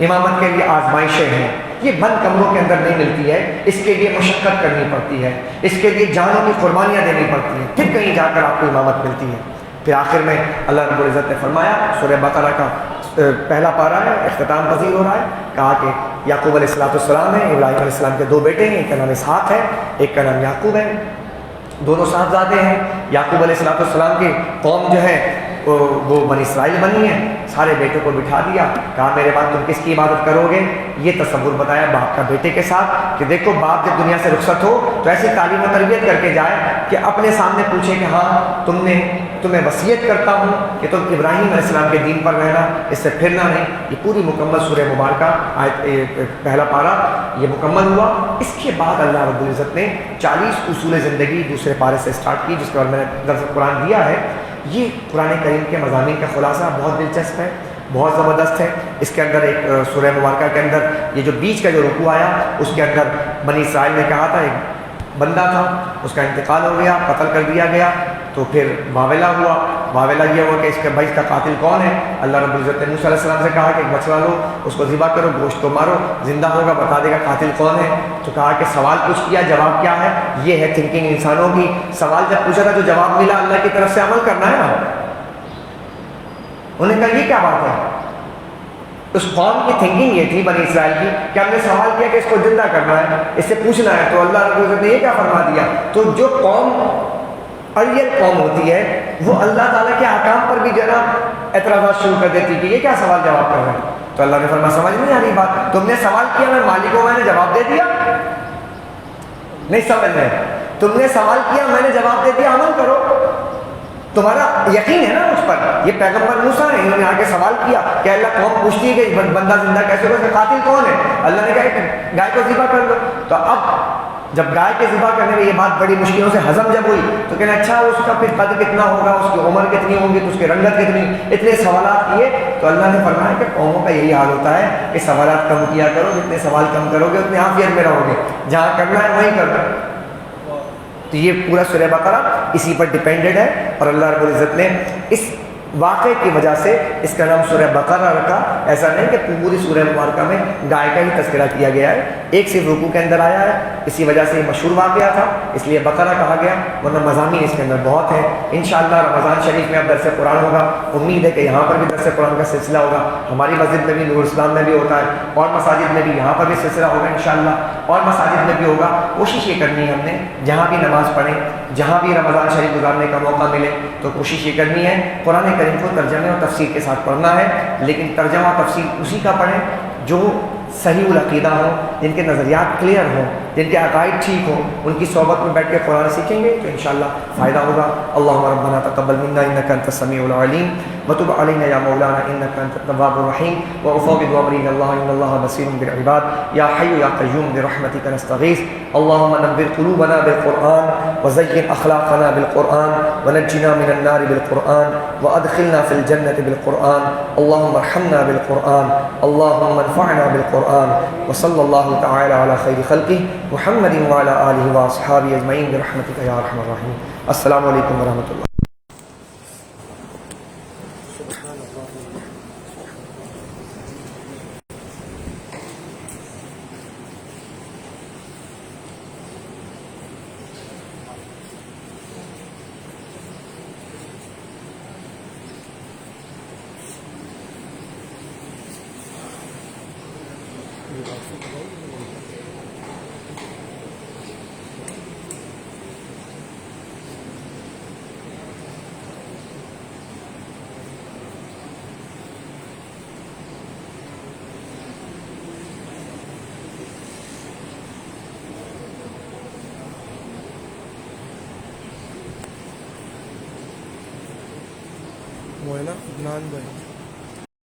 امامت کے لیے آزمائشیں ہیں، یہ بند کمروں کے اندر نہیں ملتی ہے، اس کے لیے مشقت کرنی پڑتی ہے، اس کے لیے جانوں کی قربانیاں دینی پڑتی ہیں، پھر کہیں جا کر آپ کو امامت ملتی ہے۔ پھر آخر میں اللہ رب العزت نے فرمایا، سورہ بقرہ کا پہلا پارہ ہے، اختتام پذیر ہو رہا ہے، کہا کہ یعقوب علیہ السلام ہیں، ابراہیم علیہ السلام کے دو بیٹے ہیں، ایک کا نام اسحاق ہے، ایک کا نام یعقوب ہے، دونوں صاحبزادے ہیں۔ یعقوب علیہ السلام کی قوم جو ہے وہ بنی اسرائیل بنی ہے، سارے بیٹوں کو بٹھا دیا، کہا میرے بعد تم کس کی عبادت کرو گے؟ یہ تصور بتایا باپ کا بیٹے کے ساتھ کہ دیکھو باپ جب دنیا سے رخصت ہو تو ایسی تعلیم و تربیت کر کے جائے کہ اپنے سامنے پوچھے کہ ہاں تمہیں وصیت کرتا ہوں کہ تم ابراہیم علیہ السلام کے دین پر رہنا، اس سے پھرنا نہیں۔ یہ پوری مکمل سورہ مبارکہ پہلا پارہ یہ مکمل ہوا۔ اس کے بعد اللہ رب العزت نے 40 اصول زندگی دوسرے پارے سے اسٹارٹ کی، جس کے بعد میں نے درس قرآن دیا ہے۔ یہ قرآن کریم کے مضامین کا خلاصہ بہت دلچسپ ہے، بہت زبردست ہے۔ اس کے اندر ایک سورہ مبارکہ کے اندر یہ جو بیچ کا جو رکوع آیا، اس کے اندر بنی اسرائیل نے کہا تھا ایک بندہ تھا، اس کا انتقال ہو گیا، قتل کر دیا گیا، تو پھر واویلا ہوا۔ واویلا یہ ہوا کہ اس کے بھائی کا قاتل کون ہے؟ اللہ رب العزت نے موسیٰ علیہ السلام سے کہا کہ ایک بچڑا لو، اس کو ذبح کرو، گوشت کو مارو، زندہ ہوگا بتا دے گا قاتل کون ہے۔ تو کہا کہ سوال پوچھ کیا، جواب کیا ہے؟ یہ ہے تھنکنگ انسانوں کی۔ سوال جب پوچھا تھا تو جواب ملا، اللہ کی طرف سے عمل کرنا ہے نا۔ انہوں نے کہا یہ کیا بات ہے؟ اس قوم کی تھنکنگ یہ تھی بنی اسرائیل کی کہ ہم نے سوال کیا کہ اس کو زندہ کرنا ہے، اس سے پوچھنا ہے، تو اللہ رب العزت نے یہ کیا فرما دیا؟ تو جو قوم ارین قوم ہوتی ہے وہ اللہ تعالیٰ کے احکام پر بھی جو ہے نا اعتراضات شروع کر دیتی کہ یہ کیا سوال جواب کر رہے ہیں۔ تو اللہ نے فرمایا سمجھ نہیں آ رہی بات، تم نے سوال کیا، میں مالک ہوں، میں نے جواب دے دیا، نہیں سمجھ رہے؟ تم نے سوال کیا، میں نے جواب دے دیا، عمل کرو۔ تمہارا یقین ہے نا مجھ پر، یہ پیغمبر موسیٰ ہیں، انہوں نے آ کے سوال کیا کہ اللہ قوم پوچھتی ہے کہ بندہ زندہ کیسے ہوگا، قاتل کون ہے؟ اللہ نے کہا کہ گائے کو ذبح کر دو۔ تو اب جب گائے کے ذبح کرنے میں یہ بات بڑی مشکلوں سے ہضم جب ہوئی تو کہنا اچھا اس کا پھر قد کتنا ہوگا، اس کی عمر کتنی ہوگی، تو اس کی رنگت کتنی، اتنے سوالات کیے۔ تو اللہ نے فرمایا کہ قوموں کا یہی حال ہوتا ہے کہ سوالات کم کیا کرو، جتنے سوال کم کرو گے اتنے عافیت میں رہو گے، جہاں کرنا ہے وہیں کرنا۔ تو یہ پورا سورہ بقرہ اسی پر ڈیپینڈڈ ہے، اور اللہ رب العزت نے اس واقعے کی وجہ سے اس کا نام سورہ بقرہ رکھا۔ ایسا نہیں کہ پوری سورہ مبارکہ میں گائے کا ہی تذکرہ کیا گیا ہے، ایک صرف رکوع کے اندر آیا ہے، اسی وجہ سے یہ مشہور واقعہ تھا، اس لیے بقرہ کہا گیا، ورنہ مضامین اس کے اندر بہت ہیں۔ انشاءاللہ رمضان شریف میں اب درس قرآن ہوگا، امید ہے کہ یہاں پر بھی درس قرآن کا سلسلہ ہوگا، ہماری مسجد میں بھی، نور اسلام میں بھی ہوتا ہے، اور مساجد میں بھی، یہاں پر بھی سلسلہ ہوگا انشاءاللہ، اور مساجد میں بھی ہوگا۔ کوشش یہ کرنی ہے ہم نے جہاں بھی نماز پڑھیں، جہاں بھی رمضان شریف گزارنے کا موقع ملے تو کوشش یہ کرنی ہے قرآن کریم کو ترجمے اور تفسیر کے ساتھ پڑھنا ہے، لیکن ترجمہ تفسیر اسی کا پڑھیں جو صحیح العقیدہ ہوں، جن کے نظریات کلیئر ہوں، جن کے عقائد ٹھیک ہوں، ان کی صحبت میں بیٹھ کے قرآن سیکھیں گے تو انشاءاللہ فائدہ ہوگا۔ اللہم ربنا تقبل منا انک انت السمیع العلیم وتب علینا یا مولانا انک انت التواب الرحیم وافوض امری الی اللہ ان اللہ بصیر بالعباد یا حی یا قیوم برحمتک نستغیث اللہم نور قلوبنا بالقرآن وزین اخلاقنا بالقرآن ونجنا من النار بالقرآن وادخلنا فی الجنة بالقرآن اللہم ارحمنا بالقرآن اللہم انفعنا بالقرآن وصلی اللہ تعالی علی خیر خلقہ محمد وعلی آلہ واصحابہ اجمعین برحمتک یا ارحم الراحمین۔ السلام علیکم ورحمۃ اللہ۔ ہے نا عدنان بھائی.